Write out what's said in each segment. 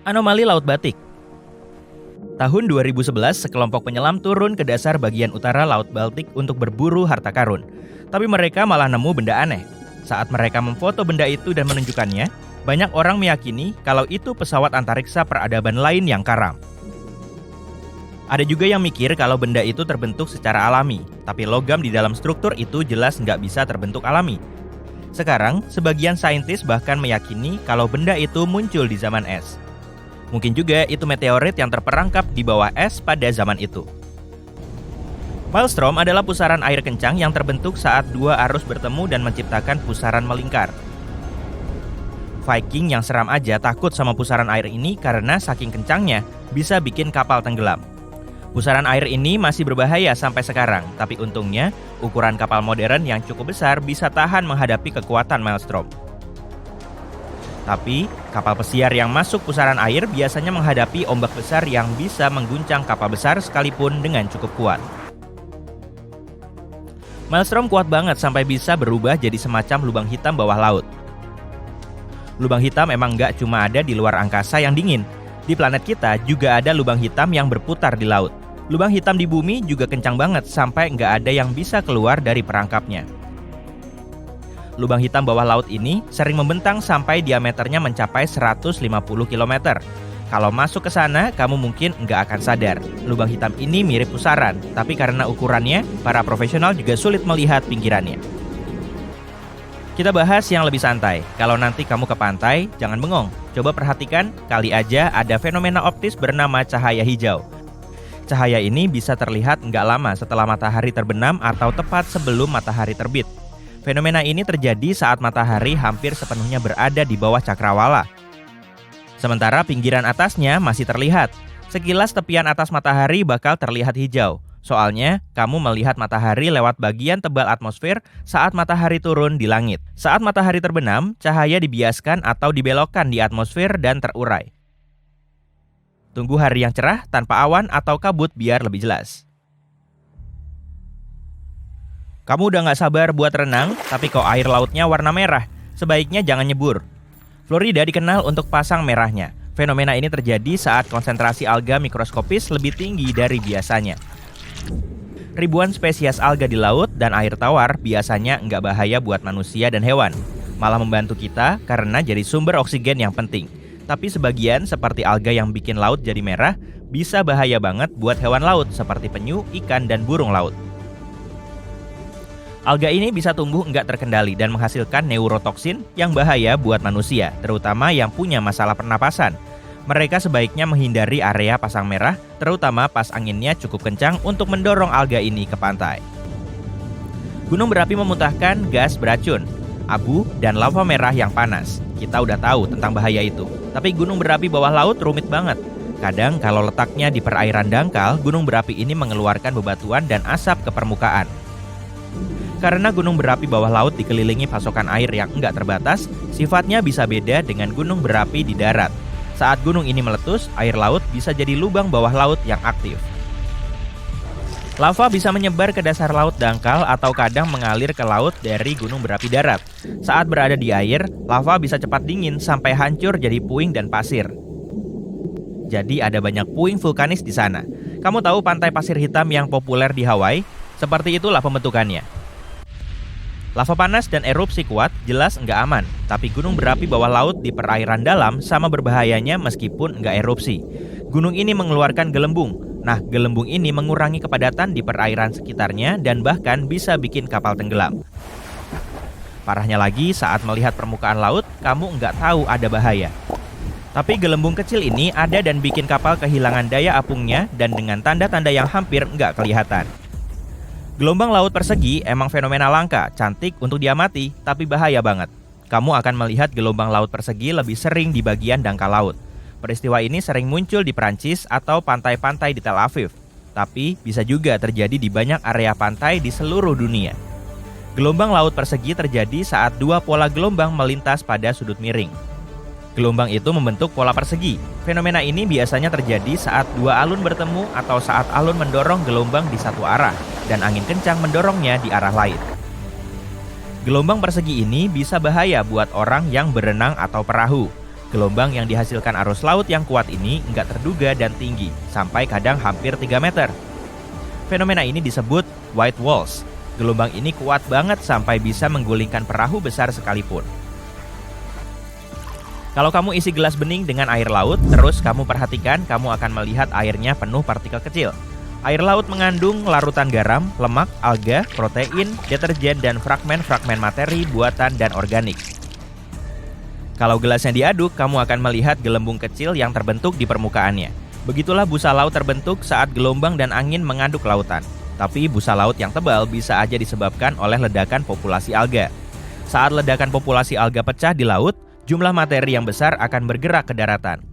Anomali Laut Batik. Tahun 2011, sekelompok penyelam turun ke dasar bagian utara Laut Baltik untuk berburu harta karun. Tapi mereka malah nemu benda aneh. Saat mereka memfoto benda itu dan menunjukkannya, banyak orang meyakini kalau itu pesawat antariksa peradaban lain yang karam. Ada juga yang mikir kalau benda itu terbentuk secara alami, tapi logam di dalam struktur itu jelas nggak bisa terbentuk alami. Sekarang, sebagian saintis bahkan meyakini kalau benda itu muncul di zaman es. Mungkin juga itu meteorit yang terperangkap di bawah es pada zaman itu. Maelstrom adalah pusaran air kencang yang terbentuk saat dua arus bertemu dan menciptakan pusaran melingkar. Viking yang seram aja takut sama pusaran air ini karena saking kencangnya bisa bikin kapal tenggelam. Pusaran air ini masih berbahaya sampai sekarang, tapi untungnya ukuran kapal modern yang cukup besar bisa tahan menghadapi kekuatan Maelstrom. Tapi, kapal pesiar yang masuk pusaran air biasanya menghadapi ombak besar yang bisa mengguncang kapal besar sekalipun dengan cukup kuat. Maelstrom kuat banget sampai bisa berubah jadi semacam lubang hitam bawah laut. Lubang hitam emang nggak cuma ada di luar angkasa yang dingin. Di planet kita juga ada lubang hitam yang berputar di laut. Lubang hitam di bumi juga kencang banget sampai nggak ada yang bisa keluar dari perangkapnya. Lubang hitam bawah laut ini sering membentang sampai diameternya mencapai 150 km. Kalau masuk ke sana, kamu mungkin nggak akan sadar. Lubang hitam ini mirip pusaran, tapi karena ukurannya, para profesional juga sulit melihat pinggirannya. Kita bahas yang lebih santai. Kalau nanti kamu ke pantai, jangan bengong. Coba perhatikan, kali aja ada fenomena optis bernama cahaya hijau. Cahaya ini bisa terlihat nggak lama setelah matahari terbenam atau tepat sebelum matahari terbit. Fenomena ini terjadi saat matahari hampir sepenuhnya berada di bawah cakrawala. Sementara pinggiran atasnya masih terlihat. Sekilas tepian atas matahari bakal terlihat hijau. Soalnya, kamu melihat matahari lewat bagian tebal atmosfer saat matahari turun di langit. Saat matahari terbenam, cahaya dibiaskan atau dibelokkan di atmosfer dan terurai. Tunggu hari yang cerah tanpa awan atau kabut biar lebih jelas. Kamu udah gak sabar buat renang, tapi kok air lautnya warna merah? Sebaiknya jangan nyebur. Florida dikenal untuk pasang merahnya. Fenomena ini terjadi saat konsentrasi alga mikroskopis lebih tinggi dari biasanya. Ribuan spesies alga di laut dan air tawar biasanya nggak bahaya buat manusia dan hewan. Malah membantu kita karena jadi sumber oksigen yang penting. Tapi sebagian seperti alga yang bikin laut jadi merah, bisa bahaya banget buat hewan laut seperti penyu, ikan, dan burung laut. Alga ini bisa tumbuh nggak terkendali dan menghasilkan neurotoksin yang bahaya buat manusia, terutama yang punya masalah pernapasan. Mereka sebaiknya menghindari area pasang merah, terutama pas anginnya cukup kencang untuk mendorong alga ini ke pantai. Gunung berapi memuntahkan gas beracun, abu, dan lava merah yang panas. Kita udah tahu tentang bahaya itu, tapi gunung berapi bawah laut rumit banget. Kadang kalau letaknya di perairan dangkal, gunung berapi ini mengeluarkan bebatuan dan asap ke permukaan. Karena gunung berapi bawah laut dikelilingi pasokan air yang enggak terbatas, sifatnya bisa beda dengan gunung berapi di darat. Saat gunung ini meletus, air laut bisa jadi lubang bawah laut yang aktif. Lava bisa menyebar ke dasar laut dangkal atau kadang mengalir ke laut dari gunung berapi darat. Saat berada di air, lava bisa cepat dingin sampai hancur jadi puing dan pasir. Jadi ada banyak puing vulkanis di sana. Kamu tahu pantai pasir hitam yang populer di Hawaii? Seperti itulah pembentukannya. Lava panas dan erupsi kuat jelas nggak aman, tapi gunung berapi bawah laut di perairan dalam sama berbahayanya meskipun nggak erupsi. Gunung ini mengeluarkan gelembung. Nah, gelembung ini mengurangi kepadatan di perairan sekitarnya dan bahkan bisa bikin kapal tenggelam. Parahnya lagi, saat melihat permukaan laut, kamu nggak tahu ada bahaya. Tapi gelembung kecil ini ada dan bikin kapal kehilangan daya apungnya dan dengan tanda-tanda yang hampir nggak kelihatan. Gelombang laut persegi emang fenomena langka, cantik untuk diamati, tapi bahaya banget. Kamu akan melihat gelombang laut persegi lebih sering di bagian dangkal laut. Peristiwa ini sering muncul di Prancis atau pantai-pantai di Tel Aviv, tapi bisa juga terjadi di banyak area pantai di seluruh dunia. Gelombang laut persegi terjadi saat dua pola gelombang melintas pada sudut miring. Gelombang itu membentuk pola persegi. Fenomena ini biasanya terjadi saat dua alun bertemu atau saat alun mendorong gelombang di satu arah dan angin kencang mendorongnya di arah lain. Gelombang persegi ini bisa bahaya buat orang yang berenang atau perahu. Gelombang yang dihasilkan arus laut yang kuat ini nggak terduga dan tinggi, sampai kadang hampir 3 meter. Fenomena ini disebut white walls. Gelombang ini kuat banget sampai bisa menggulingkan perahu besar sekalipun. Kalau kamu isi gelas bening dengan air laut, terus kamu perhatikan, kamu akan melihat airnya penuh partikel kecil. Air laut mengandung larutan garam, lemak, alga, protein, deterjen, dan fragmen-fragmen materi buatan dan organik. Kalau gelasnya diaduk, kamu akan melihat gelembung kecil yang terbentuk di permukaannya. Begitulah busa laut terbentuk saat gelombang dan angin mengaduk lautan. Tapi busa laut yang tebal bisa aja disebabkan oleh ledakan populasi alga. Saat ledakan populasi alga pecah di laut, jumlah materi yang besar akan bergerak ke daratan.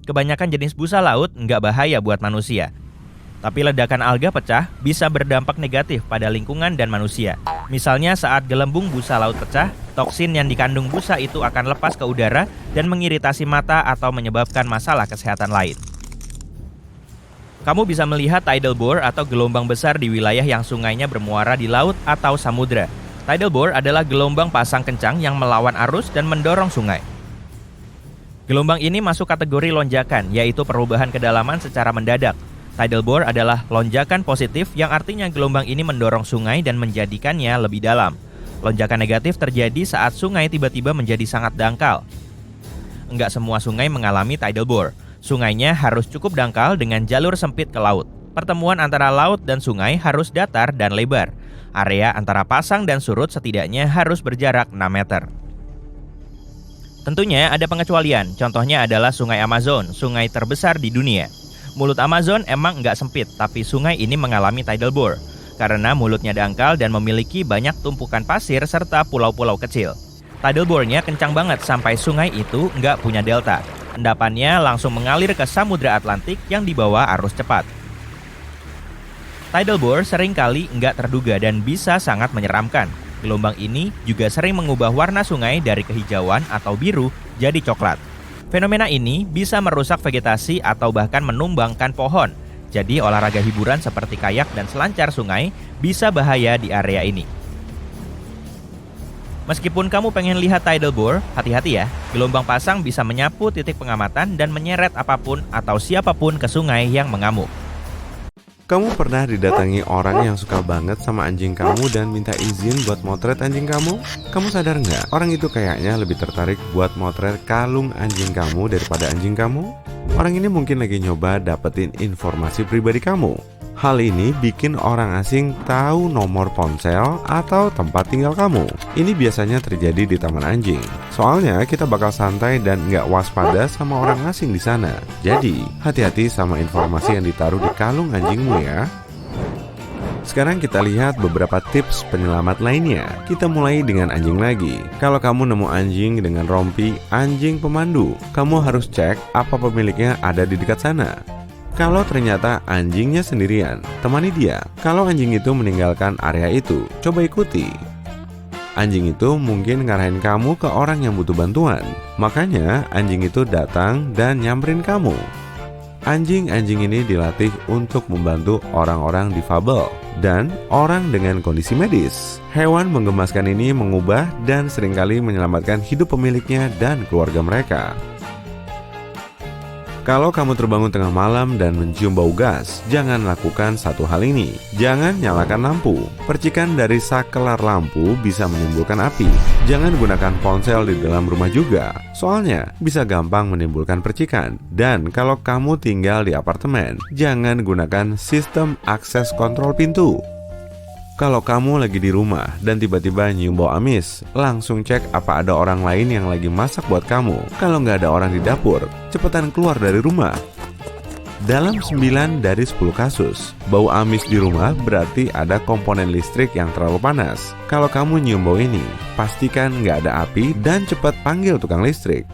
Kebanyakan jenis busa laut nggak bahaya buat manusia. Tapi ledakan alga pecah bisa berdampak negatif pada lingkungan dan manusia. Misalnya saat gelembung busa laut pecah, toksin yang dikandung busa itu akan lepas ke udara dan mengiritasi mata atau menyebabkan masalah kesehatan lain. Kamu bisa melihat tidal bore atau gelombang besar di wilayah yang sungainya bermuara di laut atau samudra. Tidal bore adalah gelombang pasang kencang yang melawan arus dan mendorong sungai. Gelombang ini masuk kategori lonjakan, yaitu perubahan kedalaman secara mendadak. Tidal bore adalah lonjakan positif yang artinya gelombang ini mendorong sungai dan menjadikannya lebih dalam. Lonjakan negatif terjadi saat sungai tiba-tiba menjadi sangat dangkal. Enggak semua sungai mengalami tidal bore. Sungainya harus cukup dangkal dengan jalur sempit ke laut. Pertemuan antara laut dan sungai harus datar dan lebar. Area antara pasang dan surut setidaknya harus berjarak 6 meter. Tentunya ada pengecualian, contohnya adalah Sungai Amazon, sungai terbesar di dunia. Mulut Amazon emang nggak sempit, tapi sungai ini mengalami tidal bore karena mulutnya dangkal dan memiliki banyak tumpukan pasir serta pulau-pulau kecil. Tidal bore-nya kencang banget sampai sungai itu nggak punya delta. Endapannya langsung mengalir ke Samudra Atlantik yang dibawa arus cepat. Tidal bore seringkali nggak terduga dan bisa sangat menyeramkan. Gelombang ini juga sering mengubah warna sungai dari kehijauan atau biru jadi coklat. Fenomena ini bisa merusak vegetasi atau bahkan menumbangkan pohon. Jadi olahraga hiburan seperti kayak dan selancar sungai bisa bahaya di area ini. Meskipun kamu pengen lihat tidal bore, hati-hati ya. Gelombang pasang bisa menyapu titik pengamatan dan menyeret apapun atau siapapun ke sungai yang mengamuk. Kamu pernah didatangi orang yang suka banget sama anjing kamu dan minta izin buat motret anjing kamu? Kamu sadar nggak? Orang itu kayaknya lebih tertarik buat motret kalung anjing kamu daripada anjing kamu? Orang ini mungkin lagi nyoba dapetin informasi pribadi kamu. Hal ini bikin orang asing tahu nomor ponsel atau tempat tinggal kamu. Ini biasanya terjadi di taman anjing. Soalnya kita bakal santai dan nggak waspada sama orang asing di sana. Jadi, hati-hati sama informasi yang ditaruh di kalung anjingmu ya. Sekarang kita lihat beberapa tips penyelamat lainnya. Kita mulai dengan anjing lagi. Kalau kamu nemu anjing dengan rompi anjing pemandu, kamu harus cek apa pemiliknya ada di dekat sana. Kalau ternyata anjingnya sendirian, temani dia. Kalau anjing itu meninggalkan area itu, coba ikuti. Anjing itu mungkin ngarahin kamu ke orang yang butuh bantuan. Makanya anjing itu datang dan nyamperin kamu. Anjing-anjing ini dilatih untuk membantu orang-orang difabel dan orang dengan kondisi medis. Hewan menggemaskan ini mengubah dan seringkali menyelamatkan hidup pemiliknya dan keluarga mereka. Kalau kamu terbangun tengah malam dan mencium bau gas, jangan lakukan satu hal ini. Jangan nyalakan lampu. Percikan dari sakelar lampu bisa menimbulkan api. Jangan gunakan ponsel di dalam rumah juga, soalnya bisa gampang menimbulkan percikan. Dan kalau kamu tinggal di apartemen, jangan gunakan sistem akses kontrol pintu. Kalau kamu lagi di rumah dan tiba-tiba nyium bau amis, langsung cek apa ada orang lain yang lagi masak buat kamu. Kalau nggak ada orang di dapur, cepetan keluar dari rumah. Dalam 9 dari 10 kasus, bau amis di rumah berarti ada komponen listrik yang terlalu panas. Kalau kamu nyium bau ini, pastikan nggak ada api dan cepat panggil tukang listrik.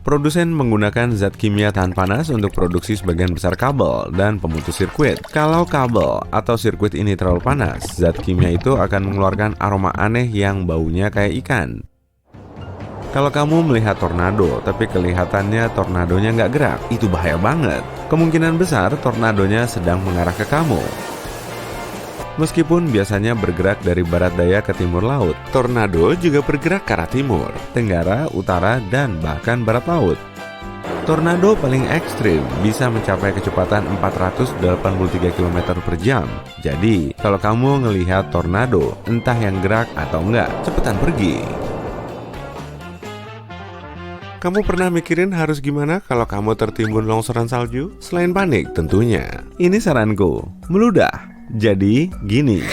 Produsen menggunakan zat kimia tahan panas untuk produksi sebagian besar kabel dan pemutus sirkuit. Kalau kabel atau sirkuit ini terlalu panas, zat kimia itu akan mengeluarkan aroma aneh yang baunya kayak ikan. Kalau kamu melihat tornado, tapi kelihatannya tornadonya nggak gerak, itu bahaya banget. Kemungkinan besar tornadonya sedang mengarah ke kamu. Meskipun biasanya bergerak dari barat daya ke timur laut, tornado juga bergerak ke arah timur, tenggara, utara, dan bahkan barat laut. Tornado paling ekstrim bisa mencapai kecepatan 483 km per jam. Jadi, kalau kamu ngelihat tornado, entah yang gerak atau enggak, cepetan pergi. Kamu pernah mikirin harus gimana kalau kamu tertimbun longsoran salju? Selain panik tentunya. Ini saranku, meludah. Jadi, gini.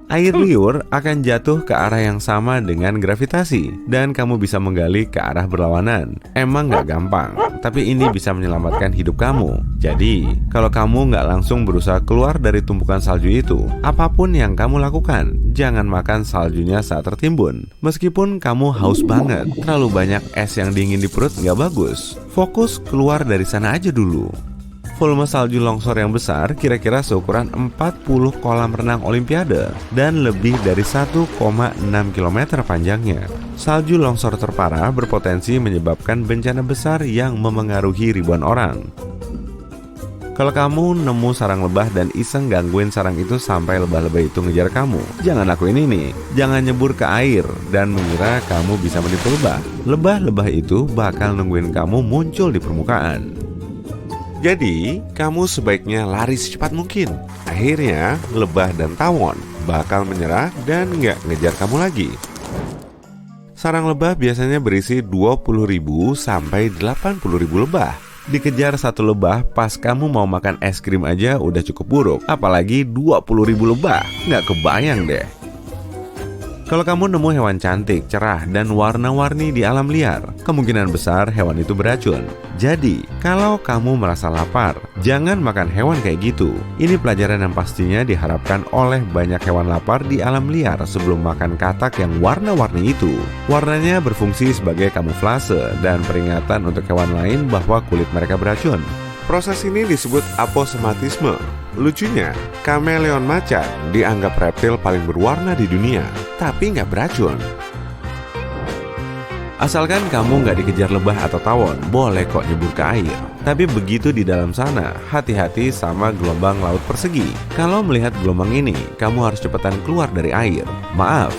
Air liur akan jatuh ke arah yang sama dengan gravitasi, dan kamu bisa menggali ke arah berlawanan. Emang nggak gampang, tapi ini bisa menyelamatkan hidup kamu. Jadi, kalau kamu nggak langsung berusaha keluar dari tumpukan salju itu, apapun yang kamu lakukan, jangan makan saljunya saat tertimbun. Meskipun kamu haus banget, terlalu banyak es yang dingin di perut nggak bagus. Fokus keluar dari sana aja dulu. Volume salju longsor yang besar kira-kira seukuran 40 kolam renang olimpiade dan lebih dari 1,6 km panjangnya. Salju longsor terparah berpotensi menyebabkan bencana besar yang memengaruhi ribuan orang. Kalau kamu nemu sarang lebah dan iseng gangguin sarang itu sampai lebah-lebah itu ngejar kamu, jangan lakuin ini. Jangan nyebur ke air dan mengira kamu bisa menipu lebah. Lebah-lebah itu bakal nungguin kamu muncul di permukaan. Jadi, kamu sebaiknya lari secepat mungkin. Akhirnya, lebah dan tawon bakal menyerah dan nggak ngejar kamu lagi. Sarang lebah biasanya berisi 20.000 sampai 80.000 lebah. Dikejar satu lebah pas kamu mau makan es krim aja udah cukup buruk. Apalagi 20.000 lebah, nggak kebayang deh. Kalau kamu nemu hewan cantik, cerah, dan warna-warni di alam liar, kemungkinan besar hewan itu beracun. Jadi, kalau kamu merasa lapar, jangan makan hewan kayak gitu. Ini pelajaran yang pastinya diharapkan oleh banyak hewan lapar di alam liar sebelum makan katak yang warna-warni itu. Warnanya berfungsi sebagai kamuflase dan peringatan untuk hewan lain bahwa kulit mereka beracun. Proses ini disebut aposematisme. Lucunya, kameleon macan dianggap reptil paling berwarna di dunia, tapi nggak beracun. Asalkan kamu nggak dikejar lebah atau tawon, boleh kok nyebur ke air. Tapi begitu di dalam sana, hati-hati sama gelombang laut persegi. Kalau melihat gelombang ini, kamu harus cepetan keluar dari air. Maaf,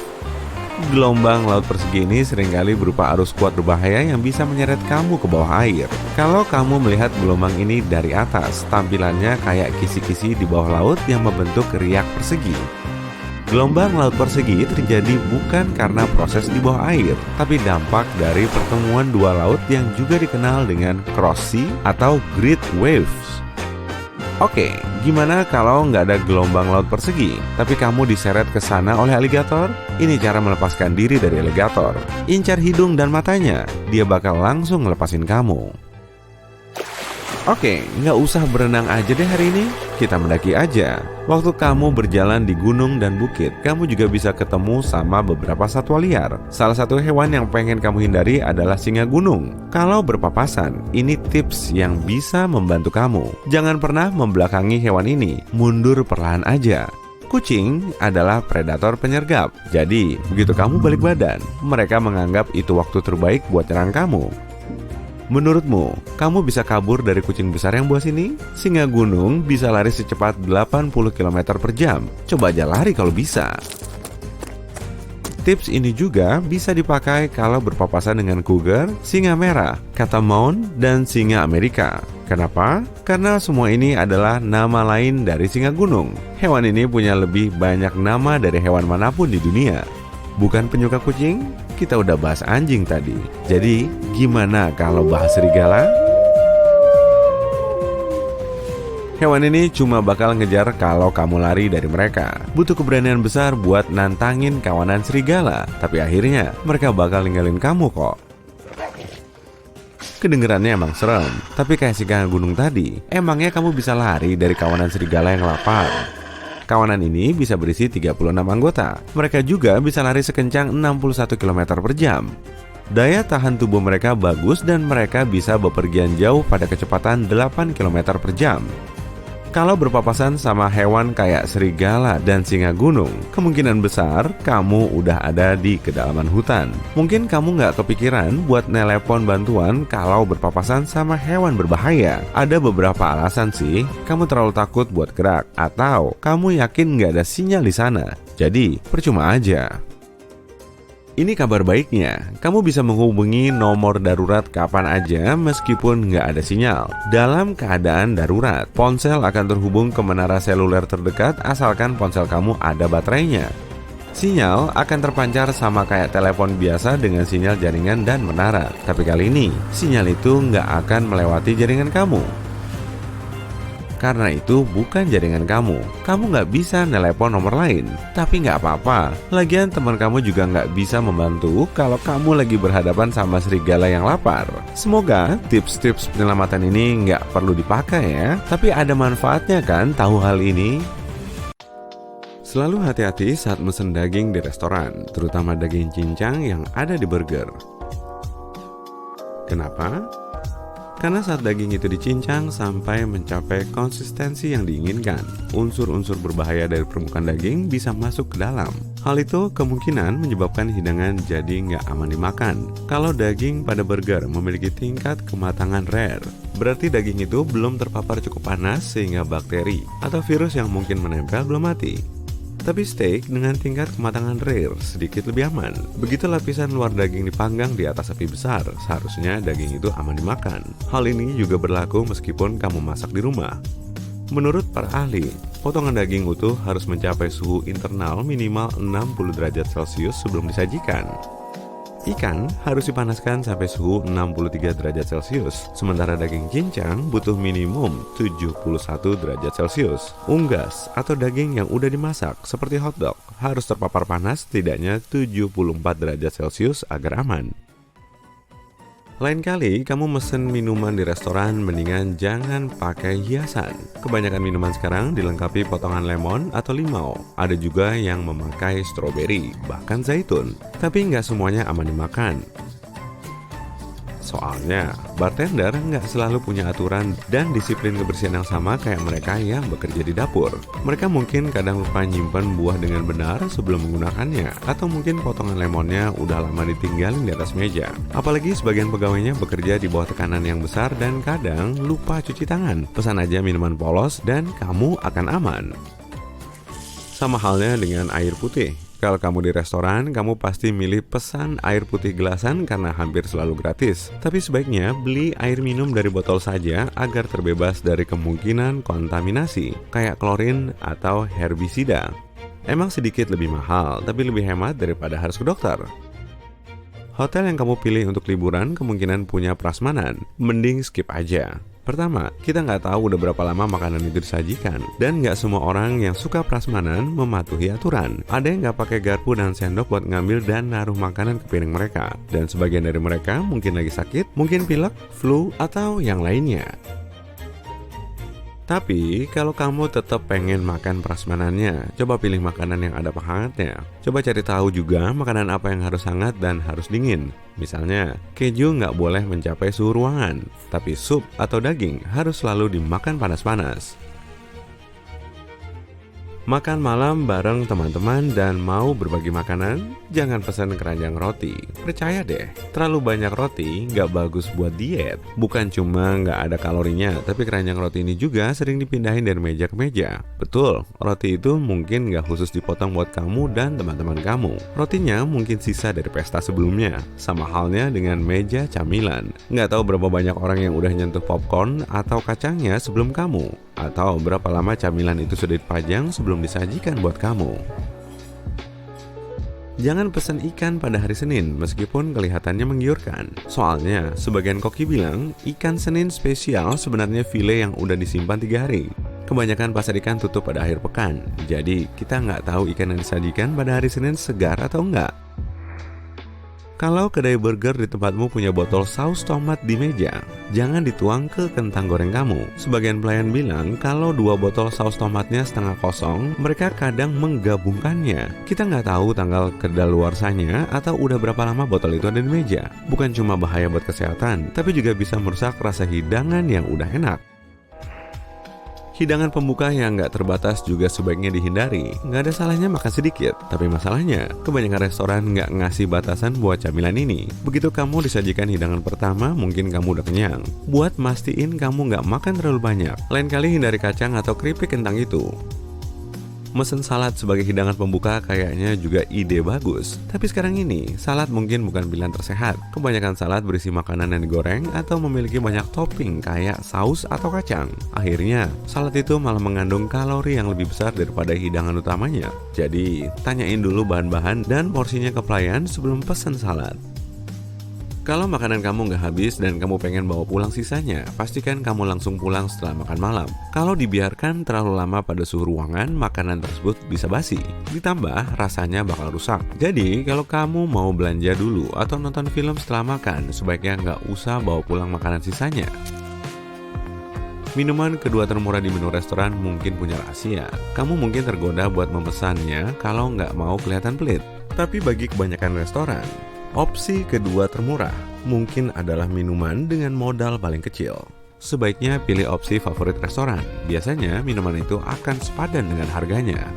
gelombang laut persegi ini seringkali berupa arus kuat berbahaya yang bisa menyeret kamu ke bawah air. Kalau kamu melihat gelombang ini dari atas, tampilannya kayak kisi-kisi di bawah laut yang membentuk riak persegi. Gelombang laut persegi terjadi bukan karena proses di bawah air, tapi dampak dari pertemuan dua laut yang juga dikenal dengan cross sea atau great waves. Oke, gimana kalau nggak ada gelombang laut persegi, tapi kamu diseret ke sana oleh aligator? Ini cara melepaskan diri dari aligator. Incar hidung dan matanya, dia bakal langsung ngelepasin kamu. Oke, nggak usah berenang aja deh hari ini, kita mendaki aja. Waktu kamu berjalan di gunung dan bukit, kamu juga bisa ketemu sama beberapa satwa liar. Salah satu hewan yang pengen kamu hindari adalah singa gunung. Kalau berpapasan, ini tips yang bisa membantu kamu. Jangan pernah membelakangi hewan ini, mundur perlahan aja. Kucing adalah predator penyergap. Jadi, begitu kamu balik badan, mereka menganggap itu waktu terbaik buat nyerang kamu. Menurutmu, kamu bisa kabur dari kucing besar yang buas ini? Singa gunung bisa lari secepat 80 km per jam. Coba aja lari kalau bisa. Tips ini juga bisa dipakai kalau berpapasan dengan cougar, singa merah, catamount, dan singa Amerika. Kenapa? Karena semua ini adalah nama lain dari singa gunung. Hewan ini punya lebih banyak nama dari hewan manapun di dunia. Bukan penyuka kucing? Kita udah bahas anjing tadi. Jadi, gimana kalau bahas serigala? Hewan ini cuma bakal ngejar kalau kamu lari dari mereka. Butuh keberanian besar buat nantangin kawanan serigala. Tapi akhirnya, mereka bakal ninggalin kamu kok. Kedengerannya emang serem, tapi kayak singa gunung tadi, emangnya kamu bisa lari dari kawanan serigala yang lapar? Kawanan ini bisa berisi 36 anggota. Mereka juga bisa lari sekencang 61 km per jam. Daya tahan tubuh mereka bagus dan mereka bisa bepergian jauh pada kecepatan 8 km per jam. Kalau berpapasan sama hewan kayak serigala dan singa gunung, kemungkinan besar kamu udah ada di kedalaman hutan. Mungkin kamu nggak kepikiran buat nelepon bantuan kalau berpapasan sama hewan berbahaya. Ada beberapa alasan sih, kamu terlalu takut buat gerak, atau kamu yakin nggak ada sinyal di sana. Jadi, percuma aja. Ini kabar baiknya, kamu bisa menghubungi nomor darurat kapan aja meskipun nggak ada sinyal. Dalam keadaan darurat, ponsel akan terhubung ke menara seluler terdekat asalkan ponsel kamu ada baterainya. Sinyal akan terpancar sama kayak telepon biasa dengan sinyal jaringan dan menara. Tapi kali ini, sinyal itu nggak akan melewati jaringan kamu. Karena itu bukan jaringan kamu. Kamu nggak bisa nelepon nomor lain. Tapi nggak apa-apa. Lagian teman kamu juga nggak bisa membantu kalau kamu lagi berhadapan sama serigala yang lapar. Semoga tips-tips penyelamatan ini nggak perlu dipakai ya. Tapi ada manfaatnya kan tahu hal ini? Selalu hati-hati saat mesen daging di restoran, terutama daging cincang yang ada di burger. Kenapa? Karena saat daging itu dicincang sampai mencapai konsistensi yang diinginkan, unsur-unsur berbahaya dari permukaan daging bisa masuk ke dalam. Hal itu kemungkinan menyebabkan hidangan jadi nggak aman dimakan. Kalau daging pada burger memiliki tingkat kematangan rare, berarti daging itu belum terpapar cukup panas sehingga bakteri atau virus yang mungkin menempel belum mati. Tapi steak dengan tingkat kematangan rare sedikit lebih aman. Begitu lapisan luar daging dipanggang di atas api besar, seharusnya daging itu aman dimakan. Hal ini juga berlaku meskipun kamu masak di rumah. Menurut para ahli, potongan daging utuh harus mencapai suhu internal minimal 60 derajat Celcius sebelum disajikan. Ikan harus dipanaskan sampai suhu 63 derajat Celcius, sementara daging cincang butuh minimum 71 derajat Celcius. Unggas atau daging yang udah dimasak seperti hotdog harus terpapar panas setidaknya 74 derajat Celcius agar aman. Lain kali kamu mesen minuman di restoran, mendingan jangan pakai hiasan. Kebanyakan minuman sekarang dilengkapi potongan lemon atau limau. Ada juga yang memakai stroberi, bahkan zaitun. Tapi nggak semuanya aman dimakan. Soalnya, bartender nggak selalu punya aturan dan disiplin kebersihan yang sama kayak mereka yang bekerja di dapur. Mereka mungkin kadang lupa nyimpen buah dengan benar sebelum menggunakannya, atau mungkin potongan lemonnya udah lama ditinggalin di atas meja. Apalagi sebagian pegawainya bekerja di bawah tekanan yang besar dan kadang lupa cuci tangan. Pesan aja minuman polos dan kamu akan aman. Sama halnya dengan air putih. Kalau kamu di restoran, kamu pasti milih pesan air putih gelasan karena hampir selalu gratis. Tapi sebaiknya beli air minum dari botol saja agar terbebas dari kemungkinan kontaminasi, kayak klorin atau herbisida. Emang sedikit lebih mahal, tapi lebih hemat daripada harus ke dokter. Hotel yang kamu pilih untuk liburan kemungkinan punya prasmanan, mending skip aja. Pertama, kita nggak tahu udah berapa lama makanan itu disajikan. Dan nggak semua orang yang suka prasmanan mematuhi aturan. Ada yang nggak pakai garpu dan sendok buat ngambil dan naruh makanan ke piring mereka. Dan sebagian dari mereka mungkin lagi sakit, mungkin pilek, flu, atau yang lainnya. Tapi, kalau kamu tetap pengen makan prasmanannya, coba pilih makanan yang ada penghangatnya. Coba cari tahu juga makanan apa yang harus hangat dan harus dingin. Misalnya, keju nggak boleh mencapai suhu ruangan, tapi sup atau daging harus selalu dimakan panas-panas. Makan malam bareng teman-teman dan mau berbagi makanan, jangan pesan keranjang roti. Percaya deh, terlalu banyak roti nggak bagus buat diet. Bukan cuma nggak ada kalorinya, tapi keranjang roti ini juga sering dipindahin dari meja ke meja. Betul, roti itu mungkin nggak khusus dipotong buat kamu dan teman-teman kamu. Rotinya mungkin sisa dari pesta sebelumnya. Sama halnya dengan meja camilan. Nggak tahu berapa banyak orang yang udah nyentuh popcorn atau kacangnya sebelum kamu. Atau berapa lama camilan itu sudah dipajang sebelum disajikan buat kamu. Jangan pesan ikan pada hari Senin meskipun kelihatannya menggiurkan. Soalnya, sebagian koki bilang ikan Senin spesial sebenarnya file yang udah disimpan 3 hari. Kebanyakan pasar ikan tutup pada akhir pekan. Jadi, kita nggak tahu ikan yang disajikan pada hari Senin segar atau enggak. Kalau kedai burger di tempatmu punya botol saus tomat di meja, jangan dituang ke kentang goreng kamu. Sebagian pelayan bilang kalau 2 botol saus tomatnya setengah kosong, mereka kadang menggabungkannya. Kita nggak tahu tanggal kedaluarsanya atau udah berapa lama botol itu ada di meja. Bukan cuma bahaya buat kesehatan, tapi juga bisa merusak rasa hidangan yang udah enak. Hidangan pembuka yang nggak terbatas juga sebaiknya dihindari. Nggak ada salahnya makan sedikit, tapi masalahnya kebanyakan restoran nggak ngasih batasan buat camilan ini. Begitu kamu disajikan hidangan pertama, mungkin kamu udah kenyang. Buat mastiin kamu nggak makan terlalu banyak. Lain kali hindari kacang atau keripik kentang itu. Mesen salad sebagai hidangan pembuka kayaknya juga ide bagus. Tapi sekarang ini, salad mungkin bukan pilihan tersehat. Kebanyakan salad berisi makanan yang digoreng atau memiliki banyak topping kayak saus atau kacang. Akhirnya, salad itu malah mengandung kalori yang lebih besar daripada hidangan utamanya. Jadi, tanyain dulu bahan-bahan dan porsinya ke pelayan sebelum pesen salad. Kalau makanan kamu nggak habis dan kamu pengen bawa pulang sisanya, pastikan kamu langsung pulang setelah makan malam. Kalau dibiarkan terlalu lama pada suhu ruangan, makanan tersebut bisa basi. Ditambah, rasanya bakal rusak. Jadi, kalau kamu mau belanja dulu atau nonton film setelah makan, sebaiknya nggak usah bawa pulang makanan sisanya. Minuman kedua termurah di menu restoran mungkin punya rahasia. Kamu mungkin tergoda buat memesannya kalau nggak mau kelihatan pelit. Tapi bagi kebanyakan restoran, opsi kedua termurah mungkin adalah minuman dengan modal paling kecil. Sebaiknya pilih opsi favorit restoran. Biasanya minuman itu akan sepadan dengan harganya.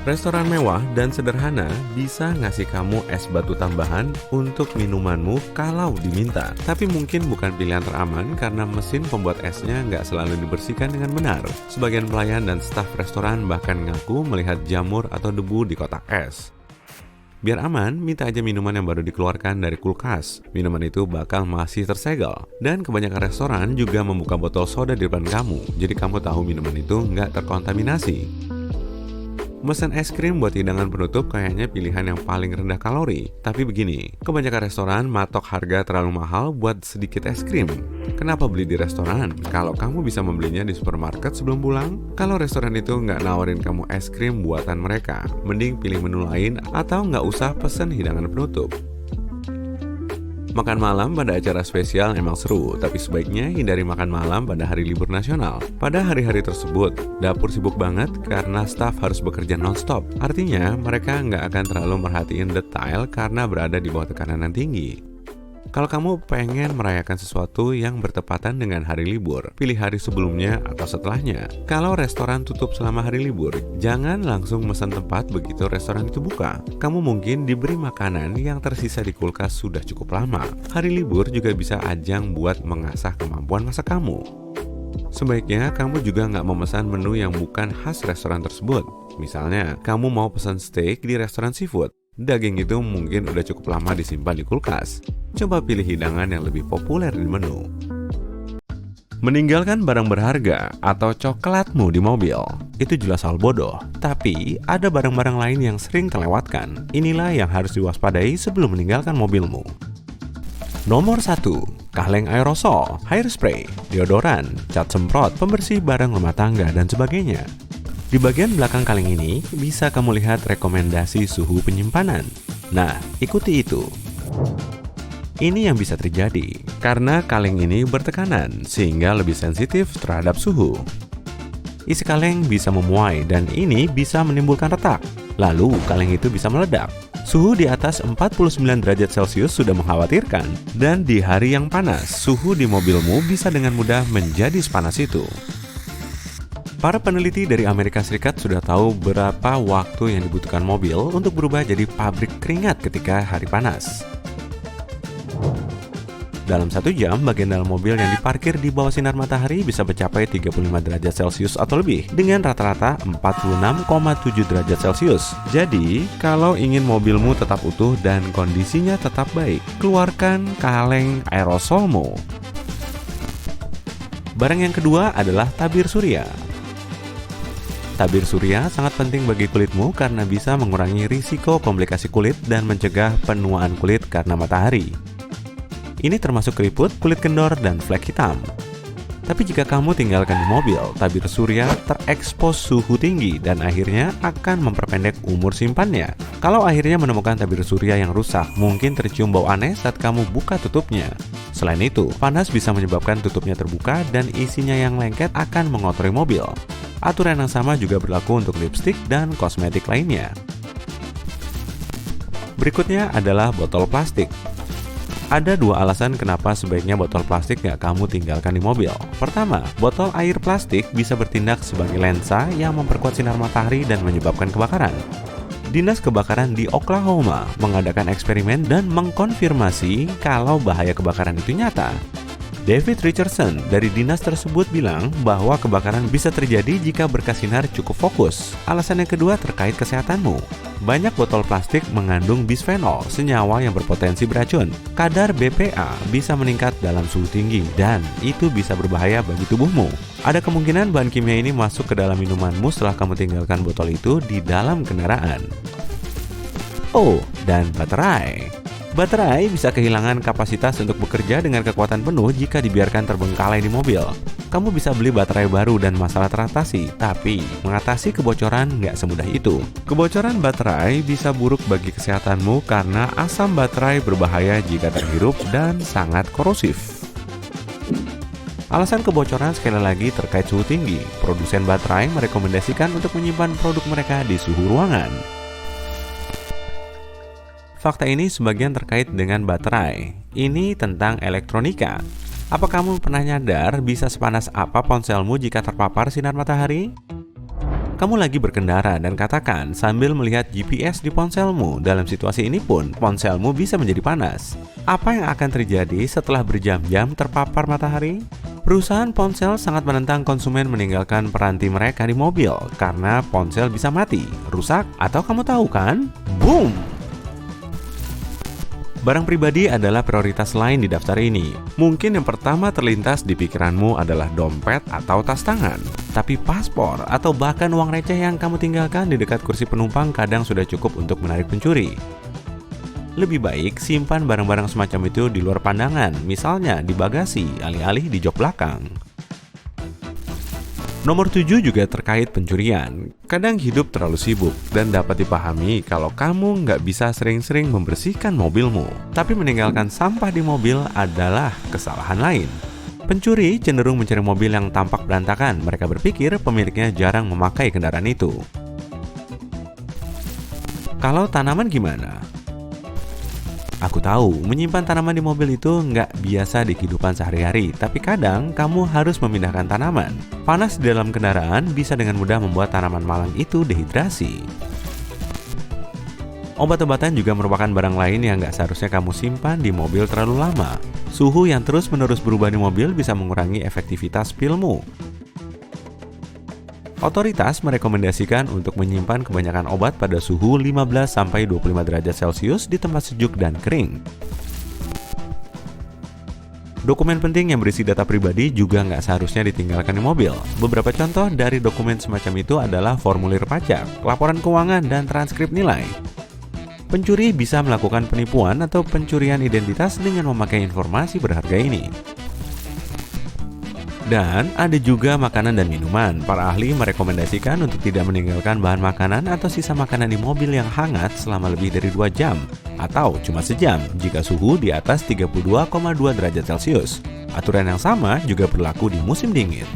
Restoran mewah dan sederhana bisa ngasih kamu es batu tambahan untuk minumanmu kalau diminta. Tapi mungkin bukan pilihan teraman karena mesin pembuat esnya nggak selalu dibersihkan dengan benar. Sebagian pelayan dan staf restoran bahkan ngaku melihat jamur atau debu di kotak es. Biar aman, minta aja minuman yang baru dikeluarkan dari kulkas. Minuman itu bakal masih tersegel. Dan kebanyakan restoran juga membuka botol soda di depan kamu. Jadi kamu tahu minuman itu nggak terkontaminasi. Mesen es krim buat hidangan penutup kayaknya pilihan yang paling rendah kalori. Tapi begini, kebanyakan restoran matok harga terlalu mahal buat sedikit es krim. Kenapa beli di restoran kalau kamu bisa membelinya di supermarket sebelum pulang? Kalau restoran itu nggak nawarin kamu es krim buatan mereka, mending pilih menu lain atau nggak usah pesen hidangan penutup. Makan malam pada acara spesial emang seru, tapi sebaiknya hindari makan malam pada hari libur nasional. Pada hari-hari tersebut, dapur sibuk banget karena staf harus bekerja non-stop. Artinya, mereka nggak akan terlalu merhatiin detail karena berada di bawah tekanan yang tinggi. Kalau kamu pengen merayakan sesuatu yang bertepatan dengan hari libur, pilih hari sebelumnya atau setelahnya. Kalau restoran tutup selama hari libur, jangan langsung pesan tempat begitu restoran itu buka. Kamu mungkin diberi makanan yang tersisa di kulkas sudah cukup lama. Hari libur juga bisa ajang buat mengasah kemampuan masak kamu. Sebaiknya kamu juga nggak memesan menu yang bukan khas restoran tersebut. Misalnya, kamu mau pesan steak di restoran seafood. Daging itu mungkin udah cukup lama disimpan di kulkas. Coba pilih hidangan yang lebih populer di menu. Meninggalkan barang berharga atau coklatmu di mobil, itu jelas hal bodoh. Tapi, ada barang-barang lain yang sering terlewatkan. Inilah yang harus diwaspadai sebelum meninggalkan mobilmu. Nomor 1. Kaleng aerosol, hairspray, deodoran, cat semprot, pembersih barang rumah tangga, dan sebagainya. Di bagian belakang kaleng ini, bisa kamu lihat rekomendasi suhu penyimpanan. Nah, ikuti itu. Ini yang bisa terjadi, karena kaleng ini bertekanan, sehingga lebih sensitif terhadap suhu. Isi kaleng bisa memuai, dan ini bisa menimbulkan retak. Lalu, kaleng itu bisa meledak. Suhu di atas 49 derajat Celcius sudah mengkhawatirkan, dan di hari yang panas, suhu di mobilmu bisa dengan mudah menjadi sepanas itu. Para peneliti dari Amerika Serikat sudah tahu berapa waktu yang dibutuhkan mobil untuk berubah jadi pabrik keringat ketika hari panas. Dalam 1 jam, bagian dalam mobil yang diparkir di bawah sinar matahari bisa mencapai 35 derajat Celcius atau lebih, dengan rata-rata 46,7 derajat Celcius. Jadi, kalau ingin mobilmu tetap utuh dan kondisinya tetap baik, keluarkan kaleng aerosolmu. Barang yang kedua adalah tabir surya. Tabir surya sangat penting bagi kulitmu karena bisa mengurangi risiko komplikasi kulit dan mencegah penuaan kulit karena matahari. Ini termasuk keriput, kulit kendor, dan flek hitam. Tapi jika kamu tinggalkan di mobil, tabir surya terekspos suhu tinggi dan akhirnya akan memperpendek umur simpannya. Kalau akhirnya menemukan tabir surya yang rusak, mungkin tercium bau aneh saat kamu buka tutupnya. Selain itu, panas bisa menyebabkan tutupnya terbuka dan isinya yang lengket akan mengotori mobil. Aturan yang sama juga berlaku untuk lipstik dan kosmetik lainnya. Berikutnya adalah botol plastik. Ada dua alasan kenapa sebaiknya botol plastik nggak kamu tinggalkan di mobil. Pertama, botol air plastik bisa bertindak sebagai lensa yang memperkuat sinar matahari dan menyebabkan kebakaran. Dinas Kebakaran di Oklahoma mengadakan eksperimen dan mengkonfirmasi kalau bahaya kebakaran itu nyata. David Richardson dari dinas tersebut bilang bahwa kebakaran bisa terjadi jika berkas sinar cukup fokus. Alasan yang kedua terkait kesehatanmu. Banyak botol plastik mengandung bisphenol, senyawa yang berpotensi beracun. Kadar BPA bisa meningkat dalam suhu tinggi dan itu bisa berbahaya bagi tubuhmu. Ada kemungkinan bahan kimia ini masuk ke dalam minumanmu setelah kamu tinggalkan botol itu di dalam kendaraan. Oh, dan baterai. Baterai bisa kehilangan kapasitas untuk bekerja dengan kekuatan penuh jika dibiarkan terbengkalai di mobil. Kamu bisa beli baterai baru dan masalah teratasi, tapi mengatasi kebocoran nggak semudah itu. Kebocoran baterai bisa buruk bagi kesehatanmu karena asam baterai berbahaya jika terhirup dan sangat korosif. Alasan kebocoran sekali lagi terkait suhu tinggi. Produsen baterai merekomendasikan untuk menyimpan produk mereka di suhu ruangan. Fakta ini sebagian terkait dengan baterai. Ini tentang elektronika. Apa kamu pernah nyadar bisa sepanas apa ponselmu jika terpapar sinar matahari? Kamu lagi berkendara dan katakan sambil melihat GPS di ponselmu. Dalam situasi ini pun, ponselmu bisa menjadi panas. Apa yang akan terjadi setelah berjam-jam terpapar matahari? Perusahaan ponsel sangat menentang konsumen meninggalkan peranti mereka di mobil karena ponsel bisa mati, rusak, atau kamu tahu kan? Boom! Barang pribadi adalah prioritas lain di daftar ini. Mungkin yang pertama terlintas di pikiranmu adalah dompet atau tas tangan. Tapi paspor atau bahkan uang receh yang kamu tinggalkan di dekat kursi penumpang kadang sudah cukup untuk menarik pencuri. Lebih baik simpan barang-barang semacam itu di luar pandangan, misalnya di bagasi, alih-alih di jok belakang. Nomor 7 juga terkait pencurian. Kadang hidup terlalu sibuk dan dapat dipahami kalau kamu nggak bisa sering-sering membersihkan mobilmu. Tapi meninggalkan sampah di mobil adalah kesalahan lain. Pencuri cenderung mencari mobil yang tampak berantakan. Mereka berpikir pemiliknya jarang memakai kendaraan itu. Kalau tanaman gimana? Aku tahu, menyimpan tanaman di mobil itu nggak biasa di kehidupan sehari-hari, tapi kadang kamu harus memindahkan tanaman. Panas di dalam kendaraan bisa dengan mudah membuat tanaman malang itu dehidrasi. Obat-obatan juga merupakan barang lain yang nggak seharusnya kamu simpan di mobil terlalu lama. Suhu yang terus-menerus berubah di mobil bisa mengurangi efektivitas pilmu. Otoritas merekomendasikan untuk menyimpan kebanyakan obat pada suhu 15-25 derajat Celcius di tempat sejuk dan kering. Dokumen penting yang berisi data pribadi juga nggak seharusnya ditinggalkan di mobil. Beberapa contoh dari dokumen semacam itu adalah formulir pajak, laporan keuangan, dan transkrip nilai. Pencuri bisa melakukan penipuan atau pencurian identitas dengan memakai informasi berharga ini. Dan ada juga makanan dan minuman. Para ahli merekomendasikan untuk tidak meninggalkan bahan makanan atau sisa makanan di mobil yang hangat selama lebih dari 2 jam atau cuma sejam jika suhu di atas 32,2 derajat Celcius. Aturan yang sama juga berlaku di musim dingin.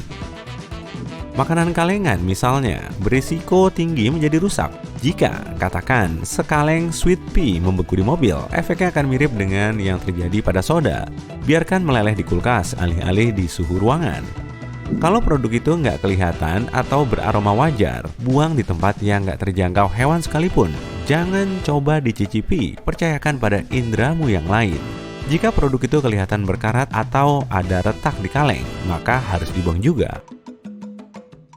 Makanan kalengan misalnya berisiko tinggi menjadi rusak. Jika, katakan, sekaleng sweet pea membeku di mobil, efeknya akan mirip dengan yang terjadi pada soda. Biarkan meleleh di kulkas, alih-alih di suhu ruangan. Kalau produk itu nggak kelihatan atau beraroma wajar, buang di tempat yang nggak terjangkau hewan sekalipun. Jangan coba dicicipi, percayakan pada indramu yang lain. Jika produk itu kelihatan berkarat atau ada retak di kaleng, maka harus dibuang juga.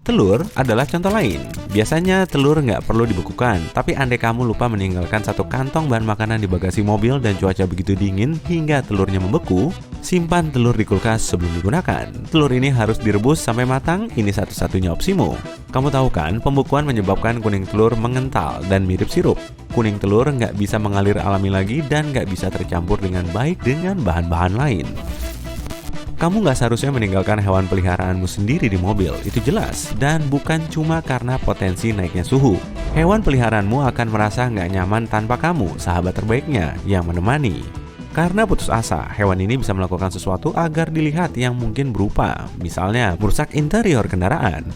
Telur adalah contoh lain. Biasanya telur nggak perlu dibekukan, tapi andai kamu lupa meninggalkan satu kantong bahan makanan di bagasi mobil dan cuaca begitu dingin hingga telurnya membeku, simpan telur di kulkas sebelum digunakan. Telur ini harus direbus sampai matang, ini satu-satunya opsimu. Kamu tahu kan, pembekuan menyebabkan kuning telur mengental dan mirip sirup. Kuning telur nggak bisa mengalir alami lagi dan nggak bisa tercampur dengan baik dengan bahan-bahan lain. Kamu nggak seharusnya meninggalkan hewan peliharaanmu sendiri di mobil, itu jelas. Dan bukan cuma karena potensi naiknya suhu. Hewan peliharaanmu akan merasa nggak nyaman tanpa kamu, sahabat terbaiknya, yang menemani. Karena putus asa, hewan ini bisa melakukan sesuatu agar dilihat yang mungkin berupa, misalnya merusak interior kendaraan.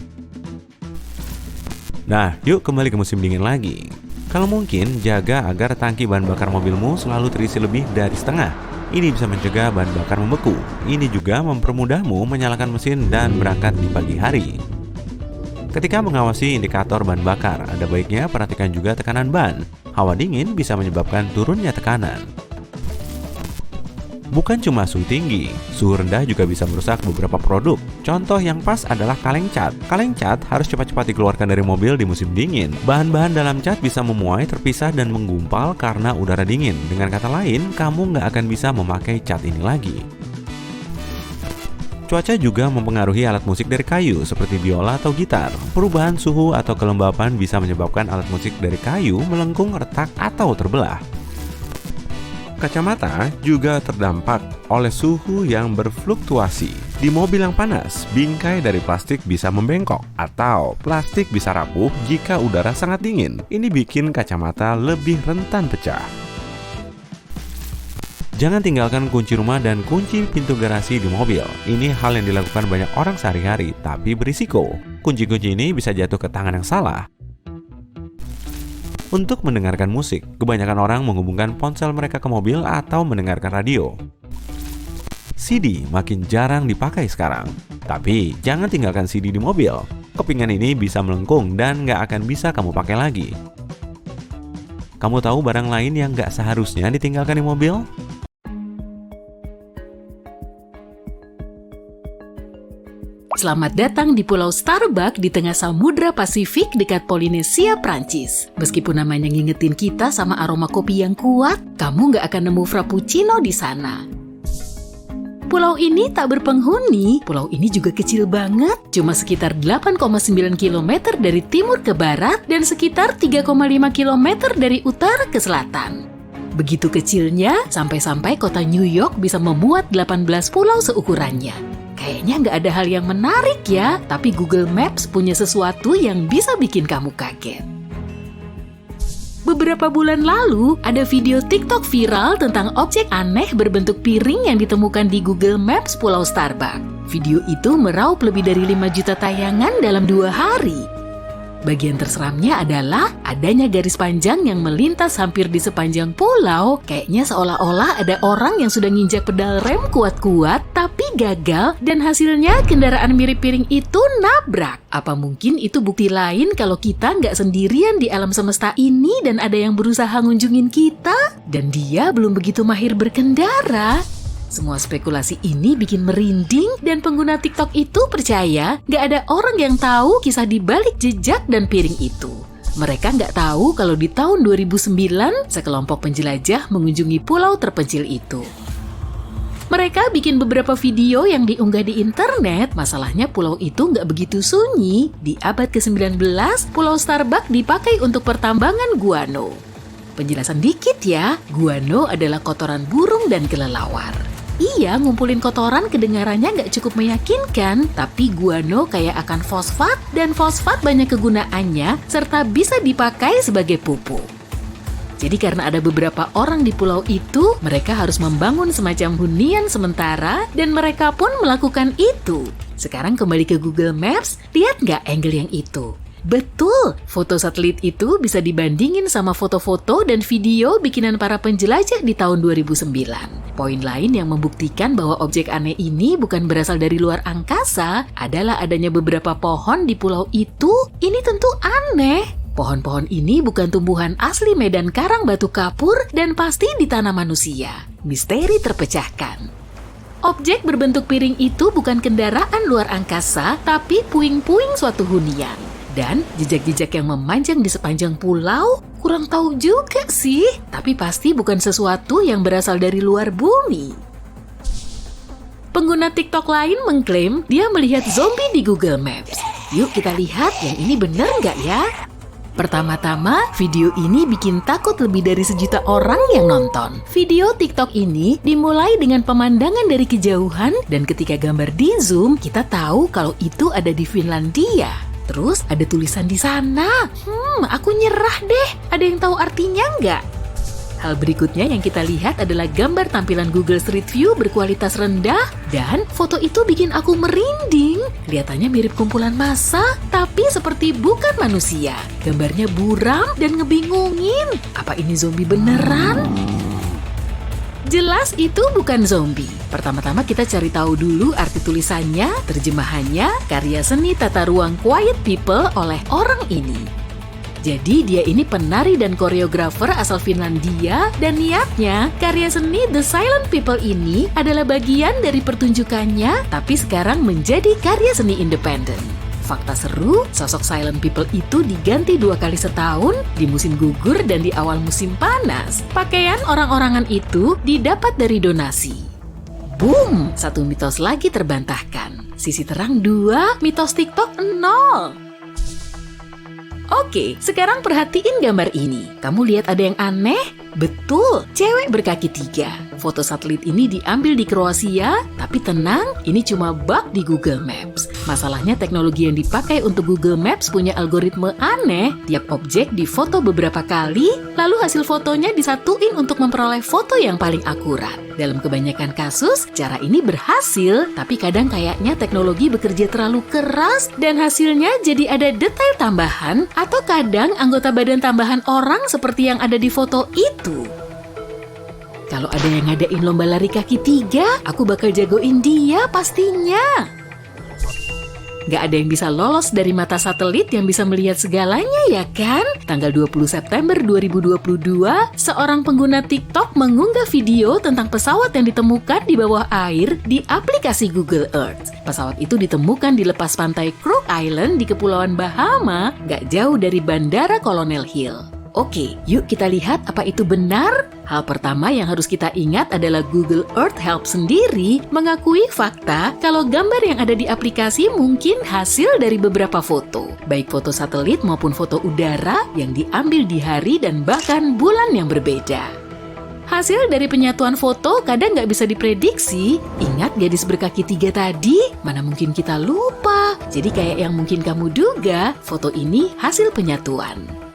Nah, yuk kembali ke musim dingin lagi. Kalau mungkin, jaga agar tangki bahan bakar mobilmu selalu terisi lebih dari setengah. Ini bisa mencegah bahan bakar membeku. Ini juga mempermudahmu menyalakan mesin dan berangkat di pagi hari. Ketika mengawasi indikator bahan bakar, ada baiknya perhatikan juga tekanan ban. Hawa dingin bisa menyebabkan turunnya tekanan. Bukan cuma suhu tinggi, suhu rendah juga bisa merusak beberapa produk. Contoh yang pas adalah kaleng cat. Kaleng cat harus cepat-cepat dikeluarkan dari mobil di musim dingin. Bahan-bahan dalam cat bisa memuai, terpisah, dan menggumpal karena udara dingin. Dengan kata lain, kamu nggak akan bisa memakai cat ini lagi. Cuaca juga mempengaruhi alat musik dari kayu seperti biola atau gitar. Perubahan suhu atau kelembapan bisa menyebabkan alat musik dari kayu melengkung, retak, atau terbelah. Kacamata juga terdampak oleh suhu yang berfluktuasi. Di mobil yang panas, bingkai dari plastik bisa membengkok atau plastik bisa rapuh jika udara sangat dingin. Ini bikin kacamata lebih rentan pecah. Jangan tinggalkan kunci rumah dan kunci pintu garasi di mobil. Ini hal yang dilakukan banyak orang sehari-hari, tapi berisiko. Kunci-kunci ini bisa jatuh ke tangan yang salah. Untuk mendengarkan musik, kebanyakan orang menghubungkan ponsel mereka ke mobil atau mendengarkan radio. CD makin jarang dipakai sekarang. Tapi jangan tinggalkan CD di mobil. Kepingan ini bisa melengkung dan nggak akan bisa kamu pakai lagi. Kamu tahu barang lain yang nggak seharusnya ditinggalkan di mobil? Selamat datang di Pulau Starbuck di tengah Samudra Pasifik dekat Polinesia, Prancis. Meskipun namanya ngingetin kita sama aroma kopi yang kuat, kamu nggak akan nemu frappuccino di sana. Pulau ini tak berpenghuni, pulau ini juga kecil banget, cuma sekitar 8,9 km dari timur ke barat dan sekitar 3,5 km dari utara ke selatan. Begitu kecilnya, sampai-sampai kota New York bisa memuat 18 pulau seukurannya. Kayaknya nggak ada hal yang menarik ya, tapi Google Maps punya sesuatu yang bisa bikin kamu kaget. Beberapa bulan lalu, ada video TikTok viral tentang objek aneh berbentuk piring yang ditemukan di Google Maps Pulau Starbuck. Video itu meraup lebih dari 5 juta tayangan dalam 2 hari. Bagian terseramnya adalah adanya garis panjang yang melintas hampir di sepanjang pulau. Kayaknya seolah-olah ada orang yang sudah nginjak pedal rem kuat-kuat, tapi gagal dan hasilnya kendaraan mirip piring itu nabrak. Apa mungkin itu bukti lain kalau kita nggak sendirian di alam semesta ini dan ada yang berusaha ngunjungin kita? Dan dia belum begitu mahir berkendara. Semua spekulasi ini bikin merinding dan pengguna TikTok itu percaya nggak ada orang yang tahu kisah di balik jejak dan piring itu. Mereka nggak tahu kalau di tahun 2009, sekelompok penjelajah mengunjungi pulau terpencil itu. Mereka bikin beberapa video yang diunggah di internet, masalahnya pulau itu nggak begitu sunyi. Di abad ke-19, Pulau Starbuck dipakai untuk pertambangan guano. Penjelasan dikit ya, guano adalah kotoran burung dan kelelawar. Iya, ngumpulin kotoran kedengarannya nggak cukup meyakinkan, tapi guano kaya akan fosfat, dan fosfat banyak kegunaannya, serta bisa dipakai sebagai pupuk. Jadi karena ada beberapa orang di pulau itu, mereka harus membangun semacam hunian sementara, dan mereka pun melakukan itu. Sekarang kembali ke Google Maps, lihat nggak angle yang itu? Betul, foto satelit itu bisa dibandingin sama foto-foto dan video bikinan para penjelajah di tahun 2009. Poin lain yang membuktikan bahwa objek aneh ini bukan berasal dari luar angkasa adalah adanya beberapa pohon di pulau itu. Ini tentu aneh. Pohon-pohon ini bukan tumbuhan asli medan karang batu kapur dan pasti ditanam manusia. Misteri terpecahkan. Objek berbentuk piring itu bukan kendaraan luar angkasa, tapi puing-puing suatu hunian. Dan jejak-jejak yang memanjang di sepanjang pulau, kurang tahu juga sih. Tapi pasti bukan sesuatu yang berasal dari luar bumi. Pengguna TikTok lain mengklaim dia melihat zombie di Google Maps. Yuk kita lihat yang ini bener nggak ya? Pertama-tama, video ini bikin takut lebih dari 1 juta orang yang nonton. Video TikTok ini dimulai dengan pemandangan dari kejauhan dan ketika gambar di zoom, kita tahu kalau itu ada di Finlandia. Terus ada tulisan di sana. Aku nyerah deh. Ada yang tahu artinya nggak? Hal berikutnya yang kita lihat adalah gambar tampilan Google Street View berkualitas rendah dan foto itu bikin aku merinding. Kelihatannya mirip kumpulan massa, tapi seperti bukan manusia. Gambarnya buram dan ngebingungin. Apa ini zombie beneran? Jelas itu bukan zombie. Pertama-tama kita cari tahu dulu arti tulisannya, terjemahannya, karya seni tata ruang Quiet People oleh orang ini. Jadi dia ini penari dan koreografer asal Finlandia dan niatnya karya seni The Silent People ini adalah bagian dari pertunjukannya tapi sekarang menjadi karya seni independen. Fakta seru, sosok Silent People itu diganti 2 kali setahun di musim gugur dan di awal musim panas. Pakaian orang-orangan itu didapat dari donasi. Boom! 1 mitos lagi terbantahkan. Sisi terang 2, mitos TikTok 0. Oke, sekarang perhatiin gambar ini. Kamu lihat ada yang aneh? Betul, cewek berkaki 3. Foto satelit ini diambil di Kroasia, tapi tenang, ini cuma bug di Google Maps. Masalahnya teknologi yang dipakai untuk Google Maps punya algoritma aneh. Tiap objek difoto beberapa kali, lalu hasil fotonya disatuin untuk memperoleh foto yang paling akurat. Dalam kebanyakan kasus, cara ini berhasil, tapi kadang kayaknya teknologi bekerja terlalu keras dan hasilnya jadi ada detail tambahan atau kadang anggota badan tambahan orang seperti yang ada di foto itu. Kalau ada yang ngadain lomba lari kaki 3, aku bakal jagoin dia pastinya. Gak ada yang bisa lolos dari mata satelit yang bisa melihat segalanya ya kan? Tanggal 20 September 2022, seorang pengguna TikTok mengunggah video tentang pesawat yang ditemukan di bawah air di aplikasi Google Earth. Pesawat itu ditemukan di lepas pantai Crook Island di Kepulauan Bahama, gak jauh dari Bandara Colonel Hill. Oke, yuk kita lihat apa itu benar. Hal pertama yang harus kita ingat adalah Google Earth Help sendiri mengakui fakta kalau gambar yang ada di aplikasi mungkin hasil dari beberapa foto, baik foto satelit maupun foto udara yang diambil di hari dan bahkan bulan yang berbeda. Hasil dari penyatuan foto kadang nggak bisa diprediksi. Ingat gadis berkaki 3 tadi? Mana mungkin kita lupa. Jadi kayak yang mungkin kamu duga, foto ini hasil penyatuan.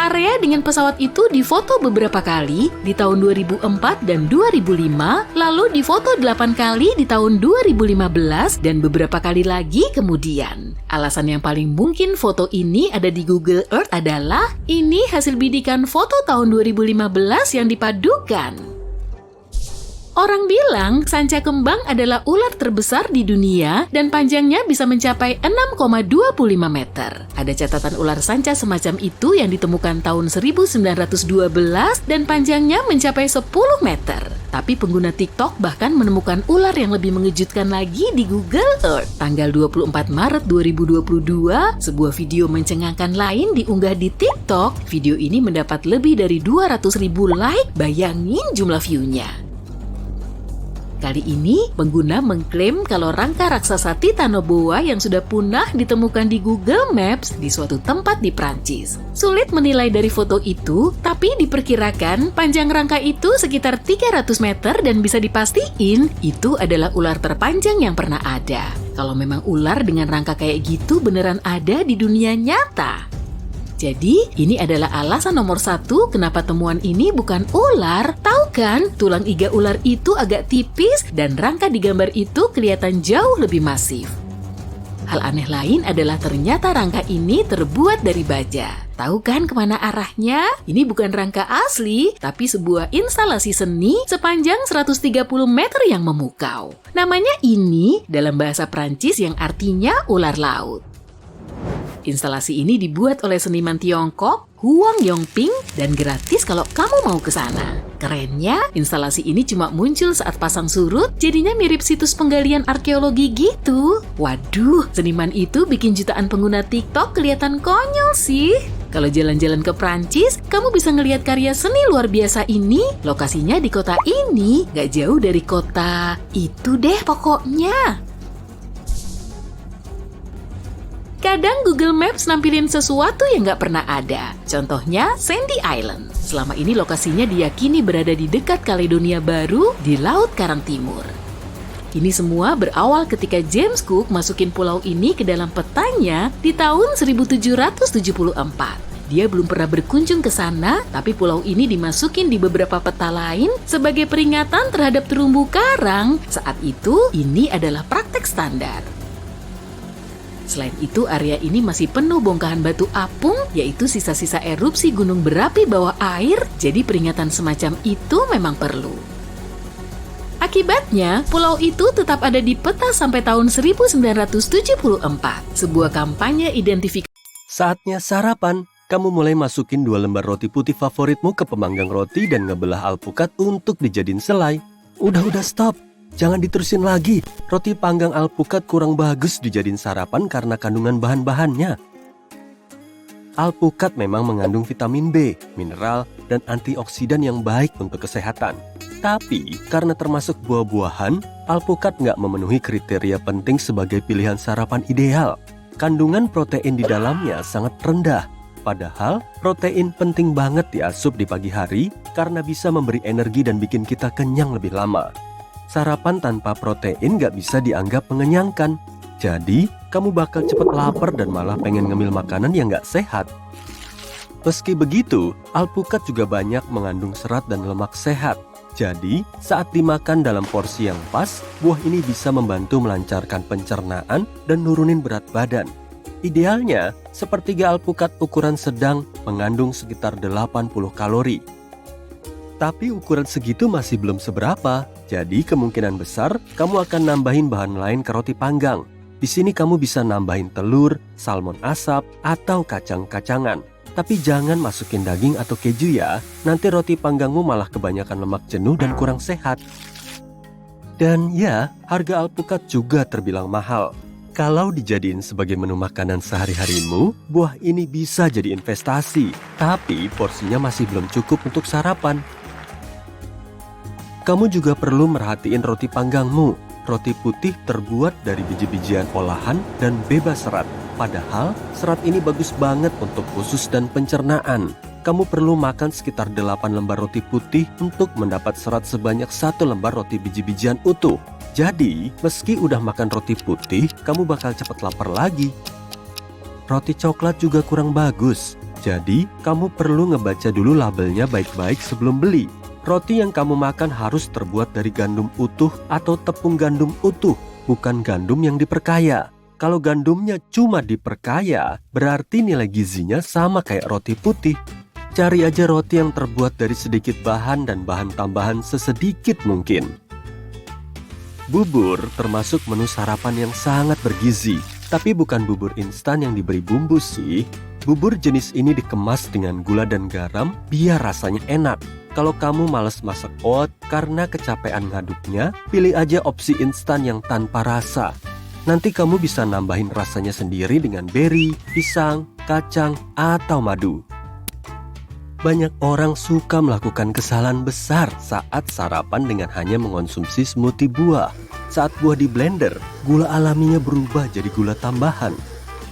Area dengan pesawat itu difoto beberapa kali di tahun 2004 dan 2005, lalu difoto 8 kali di tahun 2015 dan beberapa kali lagi kemudian. Alasan yang paling mungkin foto ini ada di Google Earth adalah ini hasil bidikan foto tahun 2015 yang dipadukan. Orang bilang sanca kembang adalah ular terbesar di dunia dan panjangnya bisa mencapai 6,25 meter. Ada catatan ular sanca semacam itu yang ditemukan tahun 1912 dan panjangnya mencapai 10 meter. Tapi pengguna TikTok bahkan menemukan ular yang lebih mengejutkan lagi di Google Earth. Tanggal 24 Maret 2022, sebuah video mencengangkan lain diunggah di TikTok. Video ini mendapat lebih dari 200.000 like, bayangin jumlah view-nya. Kali ini, pengguna mengklaim kalau rangka raksasa Titanoboa yang sudah punah ditemukan di Google Maps di suatu tempat di Prancis. Sulit menilai dari foto itu, tapi diperkirakan panjang rangka itu sekitar 300 meter dan bisa dipastiin itu adalah ular terpanjang yang pernah ada. Kalau memang ular dengan rangka kayak gitu beneran ada di dunia nyata. Jadi, ini adalah alasan nomor 1 kenapa temuan ini bukan ular. Tahu kan, tulang iga ular itu agak tipis dan rangka di gambar itu kelihatan jauh lebih masif. Hal aneh lain adalah ternyata rangka ini terbuat dari baja. Tahu kan kemana arahnya? Ini bukan rangka asli, tapi sebuah instalasi seni sepanjang 130 meter yang memukau. Namanya ini dalam bahasa Prancis yang artinya ular laut. Instalasi ini dibuat oleh seniman Tiongkok, Huang Yongping, dan gratis kalau kamu mau ke sana. Kerennya, instalasi ini cuma muncul saat pasang surut, jadinya mirip situs penggalian arkeologi gitu. Waduh, seniman itu bikin jutaan pengguna TikTok kelihatan konyol sih. Kalau jalan-jalan ke Prancis, kamu bisa ngelihat karya seni luar biasa ini. Lokasinya di kota ini, gak jauh dari kota itu deh pokoknya. Kadang Google Maps nampilin sesuatu yang nggak pernah ada. Contohnya Sandy Island. Selama ini lokasinya diyakini berada di dekat Kaledonia Baru di Laut Karang Timur. Ini semua berawal ketika James Cook masukin pulau ini ke dalam petanya di tahun 1774. Dia belum pernah berkunjung ke sana, tapi pulau ini dimasukin di beberapa peta lain sebagai peringatan terhadap terumbu karang. Saat itu, ini adalah praktek standar. Selain itu, area ini masih penuh bongkahan batu apung, yaitu sisa-sisa erupsi gunung berapi bawah air, jadi peringatan semacam itu memang perlu. Akibatnya, pulau itu tetap ada di peta sampai tahun 1974, sebuah kampanye identifikasi. Saatnya sarapan. Kamu mulai masukin 2 lembar roti putih favoritmu ke pemanggang roti dan ngebelah alpukat untuk dijadiin selai. Udah stop. Jangan diterusin lagi. Roti panggang alpukat kurang bagus dijadiin sarapan karena kandungan bahan-bahannya. Alpukat memang mengandung vitamin B, mineral, dan antioksidan yang baik untuk kesehatan. Tapi, karena termasuk buah-buahan, alpukat nggak memenuhi kriteria penting sebagai pilihan sarapan ideal. Kandungan protein di dalamnya sangat rendah. Padahal, protein penting banget diasup di pagi hari karena bisa memberi energi dan bikin kita kenyang lebih lama. Sarapan tanpa protein nggak bisa dianggap mengenyangkan. Jadi, kamu bakal cepet lapar dan malah pengen ngemil makanan yang nggak sehat. Meski begitu, alpukat juga banyak mengandung serat dan lemak sehat. Jadi, saat dimakan dalam porsi yang pas, buah ini bisa membantu melancarkan pencernaan dan nurunin berat badan. Idealnya, sepertiga alpukat ukuran sedang mengandung sekitar 80 kalori. Tapi ukuran segitu masih belum seberapa, jadi kemungkinan besar kamu akan nambahin bahan lain ke roti panggang. Di sini kamu bisa nambahin telur, salmon asap, atau kacang-kacangan. Tapi jangan masukin daging atau keju ya, nanti roti panggangmu malah kebanyakan lemak jenuh dan kurang sehat. Dan ya, harga alpukat juga terbilang mahal. Kalau dijadiin sebagai menu makanan sehari-harimu, buah ini bisa jadi investasi. Tapi porsinya masih belum cukup untuk sarapan. Kamu juga perlu merhatiin roti panggangmu. Roti putih terbuat dari biji-bijian olahan dan bebas serat. Padahal, serat ini bagus banget untuk usus dan pencernaan. Kamu perlu makan sekitar 8 lembar roti putih untuk mendapat serat sebanyak 1 lembar roti biji-bijian utuh. Jadi, meski udah makan roti putih, kamu bakal cepat lapar lagi. Roti coklat juga kurang bagus. Jadi, kamu perlu ngebaca dulu labelnya baik-baik sebelum beli. Roti yang kamu makan harus terbuat dari gandum utuh atau tepung gandum utuh, bukan gandum yang diperkaya. Kalau gandumnya cuma diperkaya, berarti nilai gizinya sama kayak roti putih. Cari aja roti yang terbuat dari sedikit bahan dan bahan tambahan sesedikit mungkin. Bubur termasuk menu sarapan yang sangat bergizi, tapi bukan bubur instan yang diberi bumbu sih. Bubur jenis ini dikemas dengan gula dan garam biar rasanya enak. Kalau kamu malas masak oat karena kecapean ngaduknya, pilih aja opsi instan yang tanpa rasa. Nanti kamu bisa nambahin rasanya sendiri dengan beri, pisang, kacang, atau madu. Banyak orang suka melakukan kesalahan besar saat sarapan dengan hanya mengonsumsi smoothie buah. Saat buah di blender, gula alaminya berubah jadi gula tambahan.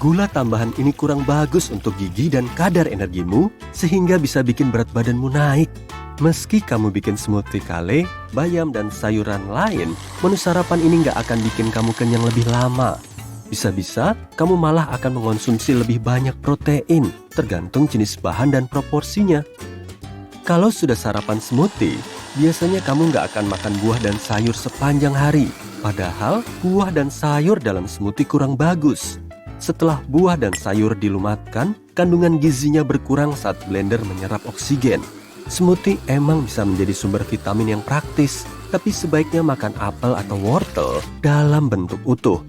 Gula tambahan ini kurang bagus untuk gigi dan kadar energimu, sehingga bisa bikin berat badanmu naik. Meski kamu bikin smoothie kale, bayam, dan sayuran lain, menu sarapan ini nggak akan bikin kamu kenyang lebih lama. Bisa-bisa, kamu malah akan mengonsumsi lebih banyak protein, tergantung jenis bahan dan proporsinya. Kalau sudah sarapan smoothie, biasanya kamu nggak akan makan buah dan sayur sepanjang hari. Padahal, buah dan sayur dalam smoothie kurang bagus. Setelah buah dan sayur dilumatkan, kandungan gizinya berkurang saat blender menyerap oksigen. Smoothie emang bisa menjadi sumber vitamin yang praktis, tapi sebaiknya makan apel atau wortel dalam bentuk utuh.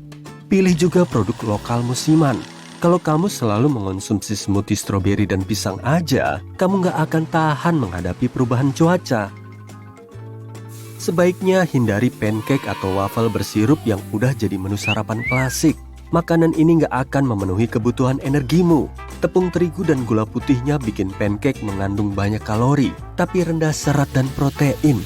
Pilih juga produk lokal musiman. Kalau kamu selalu mengonsumsi smoothie stroberi dan pisang aja, kamu nggak akan tahan menghadapi perubahan cuaca. Sebaiknya hindari pancake atau waffle bersirup yang udah jadi menu sarapan klasik. Makanan ini nggak akan memenuhi kebutuhan energimu. Tepung terigu dan gula putihnya bikin pancake mengandung banyak kalori, tapi rendah serat dan protein.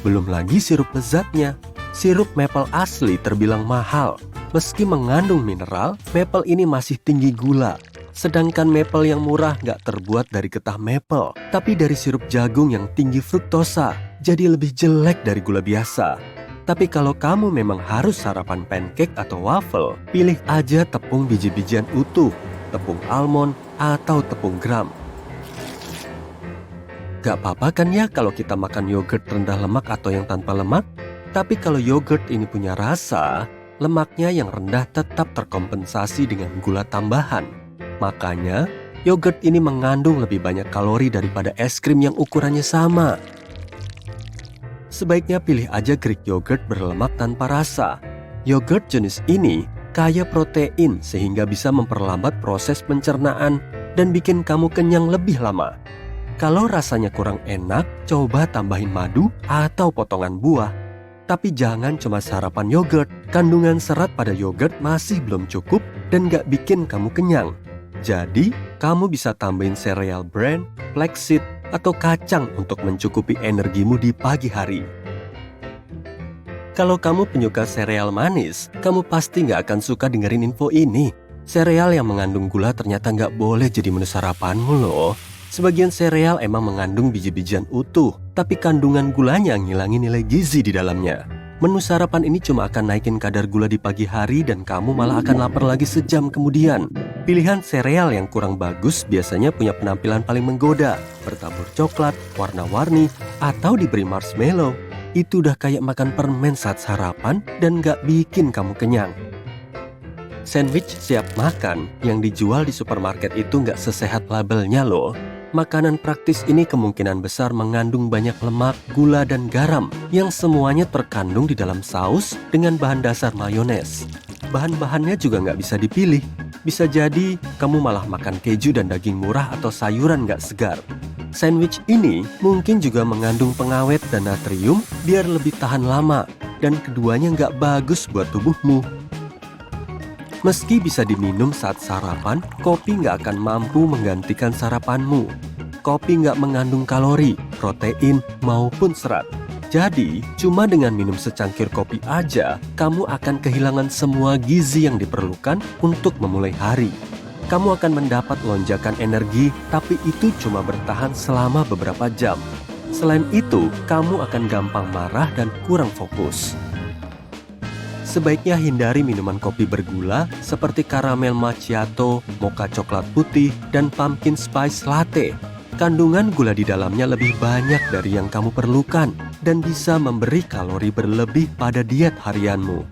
Belum lagi sirup lezatnya. Sirup maple asli terbilang mahal. Meski mengandung mineral, maple ini masih tinggi gula. Sedangkan maple yang murah nggak terbuat dari getah maple, tapi dari sirup jagung yang tinggi fruktosa, jadi lebih jelek dari gula biasa. Tapi kalau kamu memang harus sarapan pancake atau waffle, pilih aja tepung biji-bijian utuh, tepung almond, atau tepung gram. Gak apa-apa kan ya kalau kita makan yogurt rendah lemak atau yang tanpa lemak? Tapi kalau yogurt ini punya rasa, lemaknya yang rendah tetap terkompensasi dengan gula tambahan. Makanya, yogurt ini mengandung lebih banyak kalori daripada es krim yang ukurannya sama. Sebaiknya pilih aja Greek yogurt berlemak tanpa rasa. Yogurt jenis ini kaya protein sehingga bisa memperlambat proses pencernaan dan bikin kamu kenyang lebih lama. Kalau rasanya kurang enak, coba tambahin madu atau potongan buah. Tapi jangan cuma sarapan yogurt. Kandungan serat pada yogurt masih belum cukup dan gak bikin kamu kenyang. Jadi, kamu bisa tambahin sereal bran, flaxseed, atau kacang untuk mencukupi energimu di pagi hari. Kalau kamu penyuka sereal manis, kamu pasti gak akan suka dengerin info ini. Sereal yang mengandung gula ternyata gak boleh jadi menu sarapanmu loh. Sebagian sereal emang mengandung biji-bijian utuh, tapi kandungan gulanya ngilangin nilai gizi di dalamnya. Menu sarapan ini cuma akan naikin kadar gula di pagi hari dan kamu malah akan lapar lagi sejam kemudian. Pilihan sereal yang kurang bagus biasanya punya penampilan paling menggoda, bertabur coklat, warna-warni, atau diberi marshmallow. Itu udah kayak makan permen saat sarapan dan gak bikin kamu kenyang. Sandwich siap makan yang dijual di supermarket itu gak sesehat labelnya loh. Makanan praktis ini kemungkinan besar mengandung banyak lemak, gula, dan garam yang semuanya terkandung di dalam saus dengan bahan dasar mayones. Bahan-bahannya juga nggak bisa dipilih. Bisa jadi kamu malah makan keju dan daging murah atau sayuran nggak segar. Sandwich ini mungkin juga mengandung pengawet dan natrium biar lebih tahan lama, dan keduanya nggak bagus buat tubuhmu. Meski bisa diminum saat sarapan, kopi nggak akan mampu menggantikan sarapanmu. Kopi nggak mengandung kalori, protein, maupun serat. Jadi, cuma dengan minum secangkir kopi aja, kamu akan kehilangan semua gizi yang diperlukan untuk memulai hari. Kamu akan mendapat lonjakan energi, tapi itu cuma bertahan selama beberapa jam. Selain itu, kamu akan gampang marah dan kurang fokus. Sebaiknya hindari minuman kopi bergula seperti karamel macchiato, mocha coklat putih, dan pumpkin spice latte. Kandungan gula di dalamnya lebih banyak dari yang kamu perlukan dan bisa memberi kalori berlebih pada diet harianmu.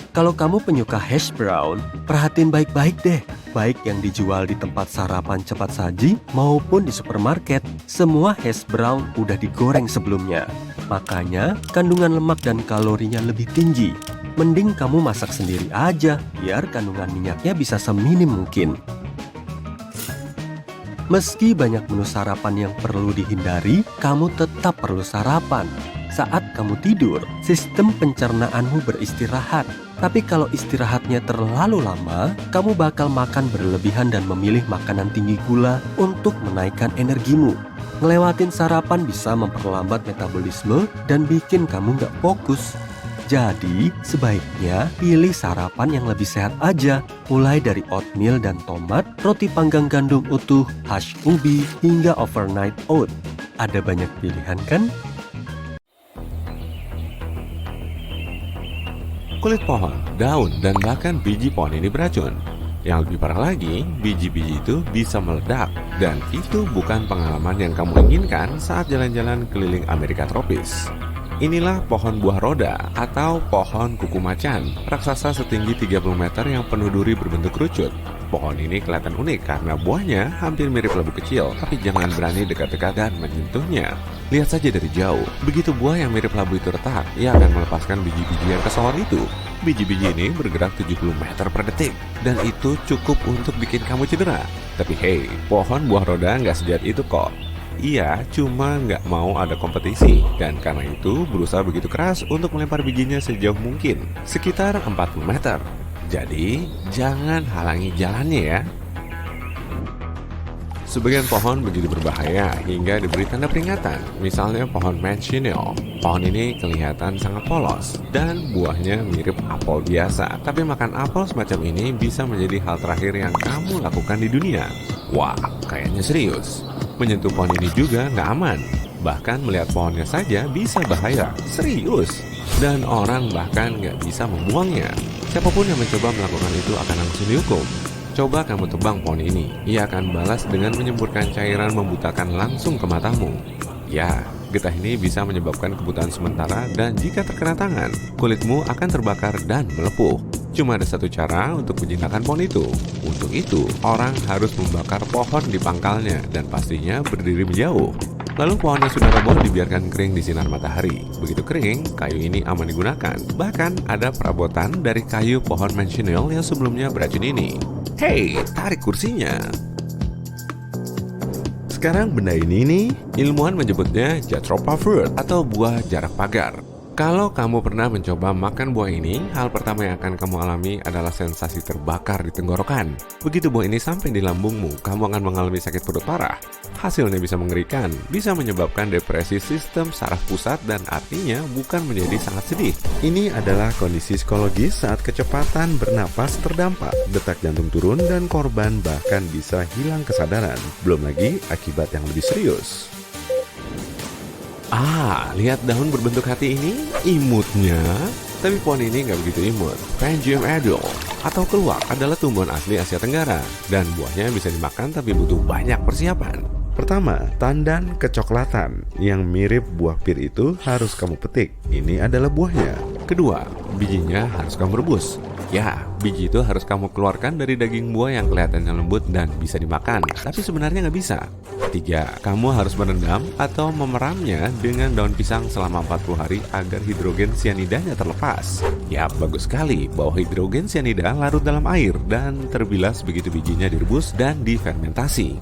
Kalau kamu penyuka hash brown, perhatiin baik-baik deh. Baik yang dijual di tempat sarapan cepat saji maupun di supermarket, semua hash brown udah digoreng sebelumnya. Makanya, kandungan lemak dan kalorinya lebih tinggi. Mending kamu masak sendiri aja, biar kandungan minyaknya bisa seminim mungkin. Meski banyak menu sarapan yang perlu dihindari, kamu tetap perlu sarapan. Saat kamu tidur, sistem pencernaanmu beristirahat. Tapi kalau istirahatnya terlalu lama, kamu bakal makan berlebihan dan memilih makanan tinggi gula untuk menaikkan energimu. Ngelewatin sarapan bisa memperlambat metabolisme dan bikin kamu nggak fokus. Jadi, sebaiknya pilih sarapan yang lebih sehat aja, mulai dari oatmeal dan tomat, roti panggang gandum utuh, hash ubi, hingga overnight oat. Ada banyak pilihan kan? Kulit pohon, daun, dan bahkan biji pohon ini beracun. Yang lebih parah lagi, biji-biji itu bisa meledak. Dan itu bukan pengalaman yang kamu inginkan saat jalan-jalan keliling Amerika tropis. Inilah pohon buah roda atau pohon kuku macan, raksasa setinggi 30 meter yang penuh duri berbentuk kerucut. Pohon ini kelihatan unik karena buahnya hampir mirip labu kecil, tapi jangan berani dekat-dekat dan menyentuhnya. Lihat saja dari jauh, begitu buah yang mirip labu itu retak, ia akan melepaskan biji-biji yang kesohor itu. Biji-biji ini bergerak 70 meter per detik, dan itu cukup untuk bikin kamu cedera. Tapi hey, pohon buah roda nggak sejahat itu kok. Ia cuma nggak mau ada kompetisi, dan karena itu berusaha begitu keras untuk melempar bijinya sejauh mungkin, sekitar 40 meter. Jadi, jangan halangi jalannya ya. Sebagian pohon begitu berbahaya hingga diberi tanda peringatan, misalnya pohon manchineal. Pohon ini kelihatan sangat polos dan buahnya mirip apel biasa. Tapi makan apel semacam ini bisa menjadi hal terakhir yang kamu lakukan di dunia. Wah, kayaknya serius. Menyentuh pohon ini juga nggak aman. Bahkan melihat pohonnya saja bisa bahaya. Serius. Dan orang bahkan nggak bisa membuangnya. Siapapun yang mencoba melakukan itu akan langsung dihukum. Coba kamu tebang pohon ini. Ia akan balas dengan menyemburkan cairan membutakan langsung ke matamu. Ya, Getah ini bisa menyebabkan kebutaan sementara dan jika terkena tangan, kulitmu akan terbakar dan melepuh. Cuma ada satu cara untuk menjinakkan pohon itu. Untuk itu, orang harus membakar pohon di pangkalnya dan pastinya berdiri menjauh. Lalu pohon yang sudah roboh dibiarkan kering di sinar matahari. Begitu kering, kayu ini aman digunakan. Bahkan ada perabotan dari kayu pohon mansionil yang sebelumnya beracun ini. Hei, tarik kursinya. Sekarang benda ini nih, ilmuwan menyebutnya Jatropha fruit atau buah jarak pagar. Kalau kamu pernah mencoba makan buah ini, hal pertama yang akan kamu alami adalah sensasi terbakar di tenggorokan. Begitu buah ini sampai di lambungmu, kamu akan mengalami sakit perut parah. Hasilnya bisa mengerikan, bisa menyebabkan depresi sistem saraf pusat dan artinya bukan menjadi sangat sedih. Ini adalah kondisi psikologis saat kecepatan bernapas terdampak, detak jantung turun dan korban bahkan bisa hilang kesadaran. Belum lagi akibat yang lebih serius. Lihat daun berbentuk hati ini? Imutnya. Tapi pohon ini nggak begitu imut. Pangium adult atau keluak adalah tumbuhan asli Asia Tenggara dan buahnya bisa dimakan tapi butuh banyak persiapan. Pertama, tandan kecoklatan yang mirip buah pir itu harus kamu petik. Ini adalah buahnya. Kedua, bijinya harus kamu rebus. Ya, biji itu harus kamu keluarkan dari daging buah yang kelihatannya lembut dan bisa dimakan, tapi sebenarnya nggak bisa. Ketiga, kamu harus merendam atau memeramnya dengan daun pisang selama 40 hari agar hidrogen cyanidanya terlepas. Ya, bagus sekali bahwa hidrogen cyanida larut dalam air dan terbilas begitu bijinya direbus dan difermentasi.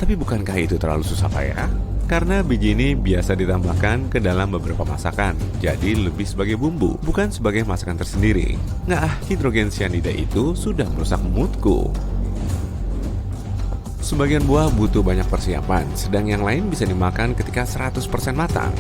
Tapi bukankah itu terlalu susah ya? Karena biji ini biasa ditambahkan ke dalam beberapa masakan, jadi lebih sebagai bumbu, bukan sebagai masakan tersendiri. Hidrogen cyanida itu sudah merusak moodku. Sebagian buah butuh banyak persiapan, sedang yang lain bisa dimakan ketika 100% matang.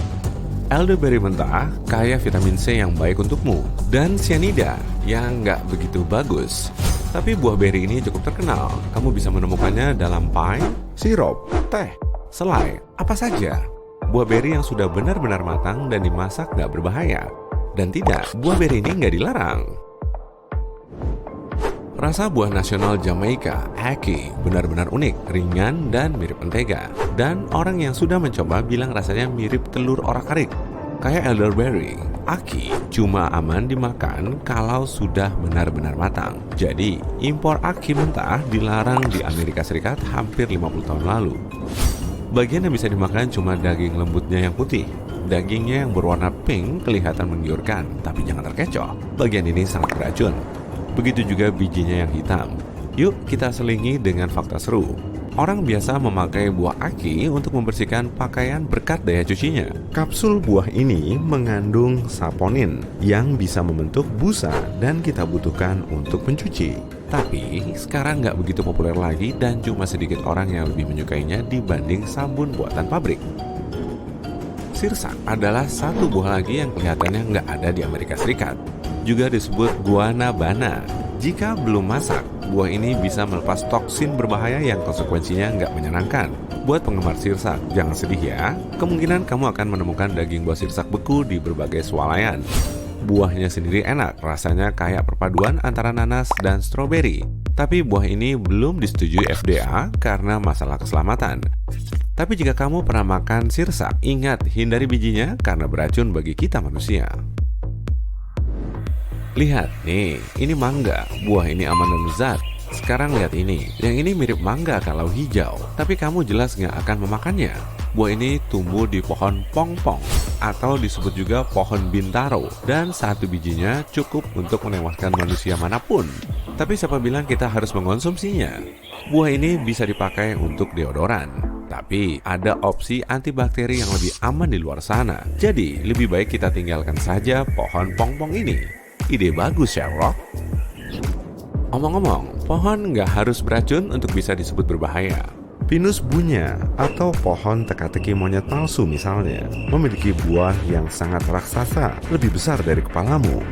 Elderberry mentah kaya vitamin C yang baik untukmu, dan cyanida yang nggak begitu bagus. Tapi buah beri ini cukup terkenal, kamu bisa menemukannya dalam pie, sirup, teh, selai, apa saja. Buah beri yang sudah benar-benar matang dan dimasak nggak berbahaya. Dan tidak, buah beri ini nggak dilarang. Rasa buah nasional Jamaika, Ackee, benar-benar unik, ringan, dan mirip mentega. Dan orang yang sudah mencoba bilang rasanya mirip telur orak-arik. Kayak elderberry, Ackee cuma aman dimakan kalau sudah benar-benar matang. Jadi, impor Ackee mentah dilarang di Amerika Serikat hampir 50 tahun lalu. Bagian yang bisa dimakan cuma daging lembutnya yang putih. Dagingnya yang berwarna pink kelihatan menggiurkan, tapi jangan terkecoh. Bagian ini sangat beracun. Begitu juga bijinya yang hitam. Yuk kita selingi dengan fakta seru. Orang biasa memakai buah Ackee untuk membersihkan pakaian berkat daya cucinya. Kapsul buah ini mengandung saponin yang bisa membentuk busa dan kita butuhkan untuk mencuci. Tapi sekarang nggak begitu populer lagi dan cuma sedikit orang yang lebih menyukainya dibanding sabun buatan pabrik. Sirsak adalah satu buah lagi yang kelihatannya nggak ada di Amerika Serikat. Juga disebut guanabana. Jika belum masak, buah ini bisa melepas toksin berbahaya yang konsekuensinya nggak menyenangkan. Buat penggemar sirsak, jangan sedih ya. Kemungkinan kamu akan menemukan daging buah sirsak beku di berbagai swalayan. Buahnya sendiri enak, rasanya kayak perpaduan antara nanas dan stroberi. Tapi buah ini belum disetujui FDA karena masalah keselamatan. Tapi jika kamu pernah makan sirsak, ingat hindari bijinya karena beracun bagi kita manusia. Lihat nih, ini mangga. Buah ini aman dan lezat. Sekarang lihat ini, yang ini mirip mangga kalau hijau, tapi kamu jelas nggak akan memakannya. Buah ini tumbuh di pohon pongpong atau disebut juga pohon bintaro, dan satu bijinya cukup untuk menewaskan manusia manapun. Tapi siapa bilang kita harus mengonsumsinya? Buah ini bisa dipakai untuk deodoran. Tapi ada opsi antibakteri yang lebih aman di luar sana. Jadi lebih baik kita tinggalkan saja pohon pongpong ini. Ide bagus ya, Rock. Omong-omong, pohon nggak harus beracun untuk bisa disebut berbahaya. Pinus bunya atau pohon teka-teki monyet palsu misalnya memiliki buah yang sangat raksasa, lebih besar dari kepalamu.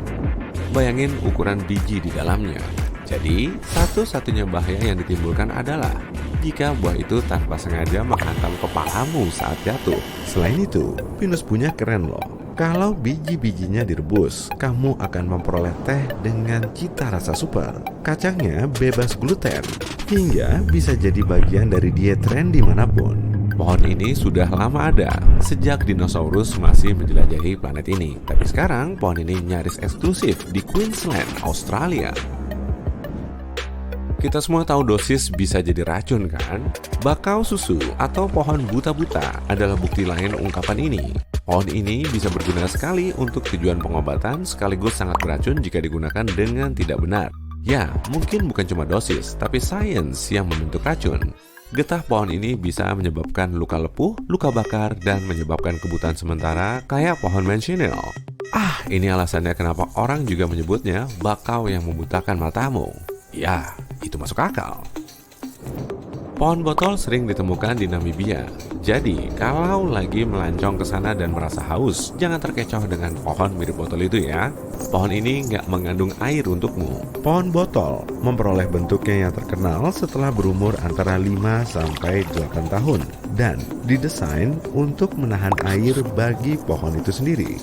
Bayangin ukuran biji di dalamnya. Jadi, satu-satunya bahaya yang ditimbulkan adalah jika buah itu tanpa sengaja menghantam kepalamu saat jatuh. Selain itu, pinus bunya keren loh. Kalau biji-bijinya direbus, kamu akan memperoleh teh dengan cita rasa super. Kacangnya bebas gluten, hingga bisa jadi bagian dari diet tren dimanapun. Pohon ini sudah lama ada, sejak dinosaurus masih menjelajahi planet ini. Tapi sekarang pohon ini nyaris eksklusif di Queensland, Australia. Kita semua tahu dosis bisa jadi racun kan? Bakau susu atau pohon buta-buta adalah bukti lain ungkapan ini. Pohon ini bisa berguna sekali untuk tujuan pengobatan sekaligus sangat beracun jika digunakan dengan tidak benar. Ya, mungkin bukan cuma dosis, tapi sains yang membentuk racun. Getah pohon ini bisa menyebabkan luka lepuh, luka bakar, dan menyebabkan kebutaan sementara kayak pohon mensionil. Ini alasannya kenapa orang juga menyebutnya bakau yang membutakan matamu. Ya, itu masuk akal. Pohon botol sering ditemukan di Namibia. Jadi, kalau lagi melancong ke sana dan merasa haus, jangan terkecoh dengan pohon mirip botol itu ya. Pohon ini nggak mengandung air untukmu. Pohon botol memperoleh bentuknya yang terkenal setelah berumur antara 5-8 tahun dan didesain untuk menahan air bagi pohon itu sendiri.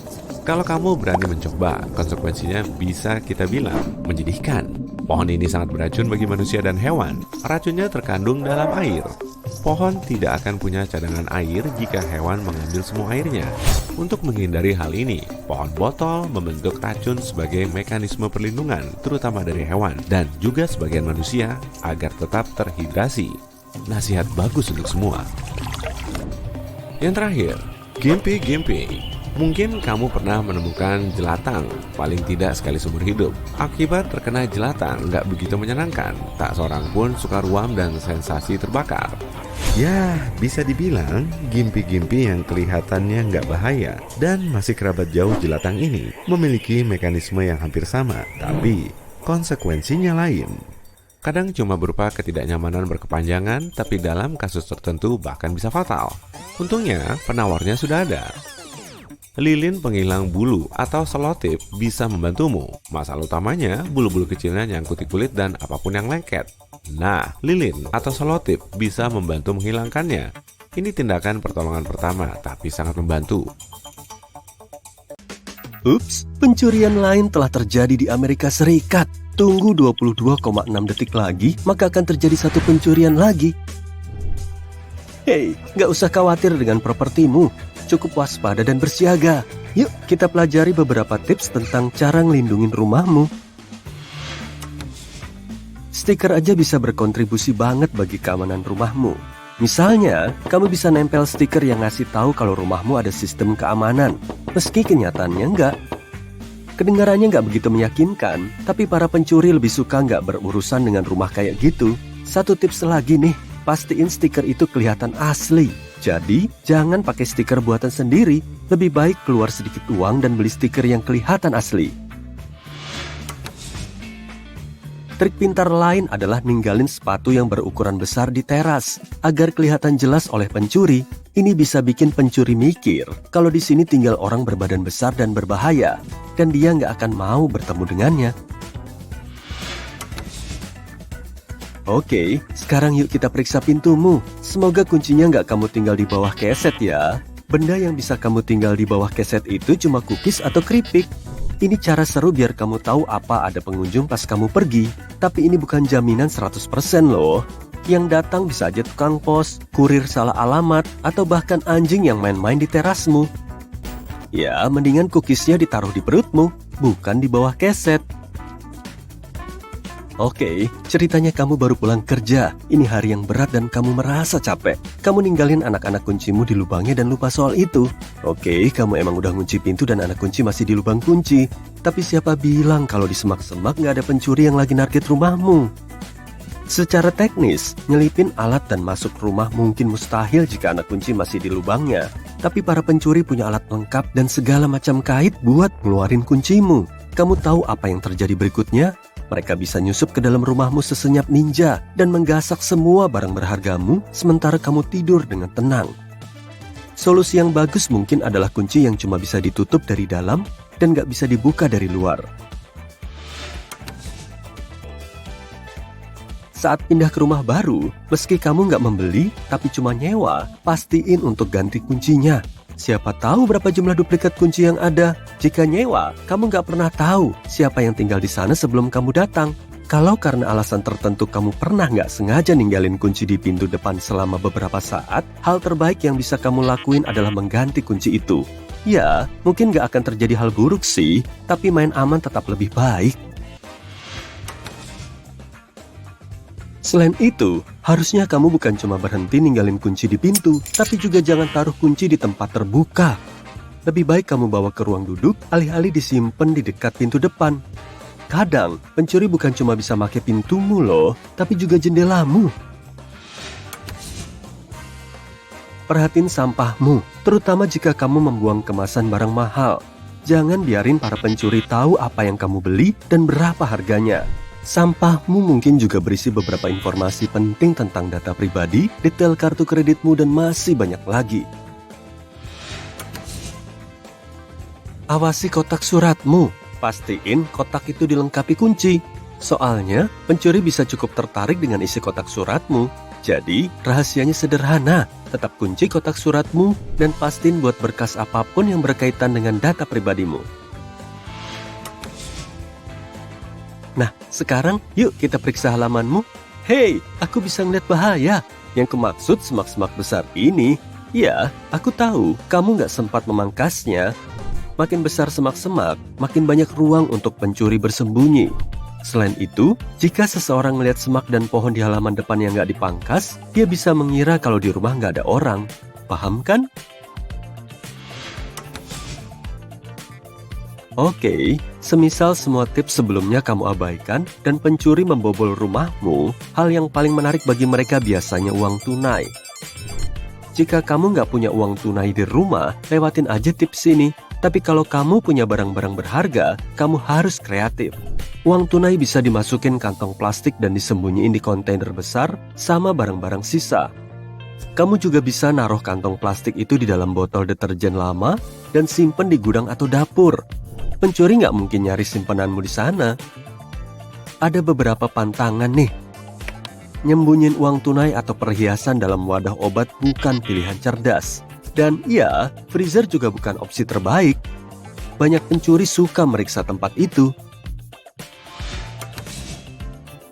Kalau kamu berani mencoba, konsekuensinya bisa kita bilang menyedihkan. Pohon ini sangat beracun bagi manusia dan hewan. Racunnya terkandung dalam air. Pohon tidak akan punya cadangan air jika hewan mengambil semua airnya. Untuk menghindari hal ini, pohon botol membentuk racun sebagai mekanisme perlindungan, terutama dari hewan dan juga sebagian manusia agar tetap terhidrasi. Nasihat bagus untuk semua. Yang terakhir, Gimpy. Mungkin kamu pernah menemukan jelatang, paling tidak sekali seumur hidup. Akibat terkena jelatang nggak begitu menyenangkan, tak seorang pun suka ruam dan sensasi terbakar. Ya, bisa dibilang Gimpy yang kelihatannya nggak bahaya dan masih kerabat jauh jelatang ini memiliki mekanisme yang hampir sama, tapi konsekuensinya lain. Kadang cuma berupa ketidaknyamanan berkepanjangan, tapi dalam kasus tertentu bahkan bisa fatal. Untungnya penawarnya sudah ada. Lilin penghilang bulu atau selotip bisa membantumu. Masalah utamanya, bulu-bulu kecilnya nyangkut di kulit dan apapun yang lengket. Nah, lilin atau selotip bisa membantu menghilangkannya. Ini tindakan pertolongan pertama, tapi sangat membantu. Ups, pencurian lain telah terjadi di Amerika Serikat. Tunggu 22,6 detik lagi, maka akan terjadi satu pencurian lagi. Hei, nggak usah khawatir dengan propertimu. Cukup waspada dan bersiaga. Yuk, kita pelajari beberapa tips tentang cara ngelindungin rumahmu. Stiker aja bisa berkontribusi banget bagi keamanan rumahmu. Misalnya, kamu bisa nempel stiker yang ngasih tahu kalau rumahmu ada sistem keamanan, meski kenyataannya enggak. Kedengarannya nggak begitu meyakinkan, tapi para pencuri lebih suka nggak berurusan dengan rumah kayak gitu. Satu tips lagi nih, pastiin stiker itu kelihatan asli. Jadi, jangan pakai stiker buatan sendiri. Lebih baik keluar sedikit uang dan beli stiker yang kelihatan asli. Trik pintar lain adalah ninggalin sepatu yang berukuran besar di teras agar kelihatan jelas oleh pencuri. Ini bisa bikin pencuri mikir kalau di sini tinggal orang berbadan besar dan berbahaya, dan dia nggak akan mau bertemu dengannya. Oke, sekarang yuk kita periksa pintumu. Semoga kuncinya nggak kamu tinggal di bawah keset ya. Benda yang bisa kamu tinggal di bawah keset itu cuma cookies atau keripik. Ini cara seru biar kamu tahu apa ada pengunjung pas kamu pergi. Tapi ini bukan jaminan 100% loh. Yang datang bisa aja tukang pos, kurir salah alamat, atau bahkan anjing yang main-main di terasmu. Ya, mendingan cookiesnya ditaruh di perutmu, bukan di bawah keset. Oke, ceritanya kamu baru pulang kerja. Ini hari yang berat dan kamu merasa capek. Kamu ninggalin anak-anak kuncimu di lubangnya dan lupa soal itu. Oke, kamu emang udah ngunci pintu dan anak kunci masih di lubang kunci. Tapi siapa bilang kalau di semak-semak nggak ada pencuri yang lagi narget rumahmu? Secara teknis, nyelipin alat dan masuk rumah mungkin mustahil jika anak kunci masih di lubangnya. Tapi para pencuri punya alat lengkap dan segala macam kait buat ngeluarin kuncimu. Kamu tahu apa yang terjadi berikutnya? Mereka bisa nyusup ke dalam rumahmu sesenyap ninja dan menggasak semua barang berhargamu sementara kamu tidur dengan tenang. Solusi yang bagus mungkin adalah kunci yang cuma bisa ditutup dari dalam dan nggak bisa dibuka dari luar. Saat pindah ke rumah baru, meski kamu nggak membeli tapi cuma nyewa, pastiin untuk ganti kuncinya. Siapa tahu berapa jumlah duplikat kunci yang ada. Jika nyewa, kamu nggak pernah tahu siapa yang tinggal di sana sebelum kamu datang. Kalau karena alasan tertentu kamu pernah nggak sengaja ninggalin kunci di pintu depan selama beberapa saat, hal terbaik yang bisa kamu lakuin adalah mengganti kunci itu. Ya, mungkin nggak akan terjadi hal buruk sih, tapi main aman tetap lebih baik. Selain itu, harusnya kamu bukan cuma berhenti ninggalin kunci di pintu, tapi juga jangan taruh kunci di tempat terbuka. Lebih baik kamu bawa ke ruang duduk, alih-alih disimpan di dekat pintu depan. Kadang, pencuri bukan cuma bisa pakai pintumu loh, tapi juga jendelamu. Perhatiin sampahmu, terutama jika kamu membuang kemasan barang mahal. Jangan biarin para pencuri tahu apa yang kamu beli dan berapa harganya. Sampahmu mungkin juga berisi beberapa informasi penting tentang data pribadi, detail kartu kreditmu, dan masih banyak lagi. Awasi kotak suratmu. Pastiin kotak itu dilengkapi kunci. Soalnya, pencuri bisa cukup tertarik dengan isi kotak suratmu. Jadi, rahasianya sederhana. Tetap kunci kotak suratmu dan pastiin buat berkas apapun yang berkaitan dengan data pribadimu. Nah, sekarang yuk kita periksa halamanmu. Hei, aku bisa ngeliat bahaya. Yang kumaksud semak-semak besar ini, ya, aku tahu kamu nggak sempat memangkasnya. Makin besar semak-semak, makin banyak ruang untuk pencuri bersembunyi. Selain itu, jika seseorang melihat semak dan pohon di halaman depan yang nggak dipangkas, dia bisa mengira kalau di rumah nggak ada orang. Paham kan? Oke, semisal semua tips sebelumnya kamu abaikan dan pencuri membobol rumahmu, hal yang paling menarik bagi mereka biasanya uang tunai. Jika kamu nggak punya uang tunai di rumah, lewatin aja tips ini. Tapi kalau kamu punya barang-barang berharga, kamu harus kreatif. Uang tunai bisa dimasukin kantong plastik dan disembunyiin di kontainer besar sama barang-barang sisa. Kamu juga bisa naruh kantong plastik itu di dalam botol deterjen lama dan simpen di gudang atau dapur. Pencuri nggak mungkin nyari simpenanmu di sana. Ada beberapa pantangan nih. Nyembunyiin uang tunai atau perhiasan dalam wadah obat bukan pilihan cerdas. Dan ya, freezer juga bukan opsi terbaik. Banyak pencuri suka meriksa tempat itu.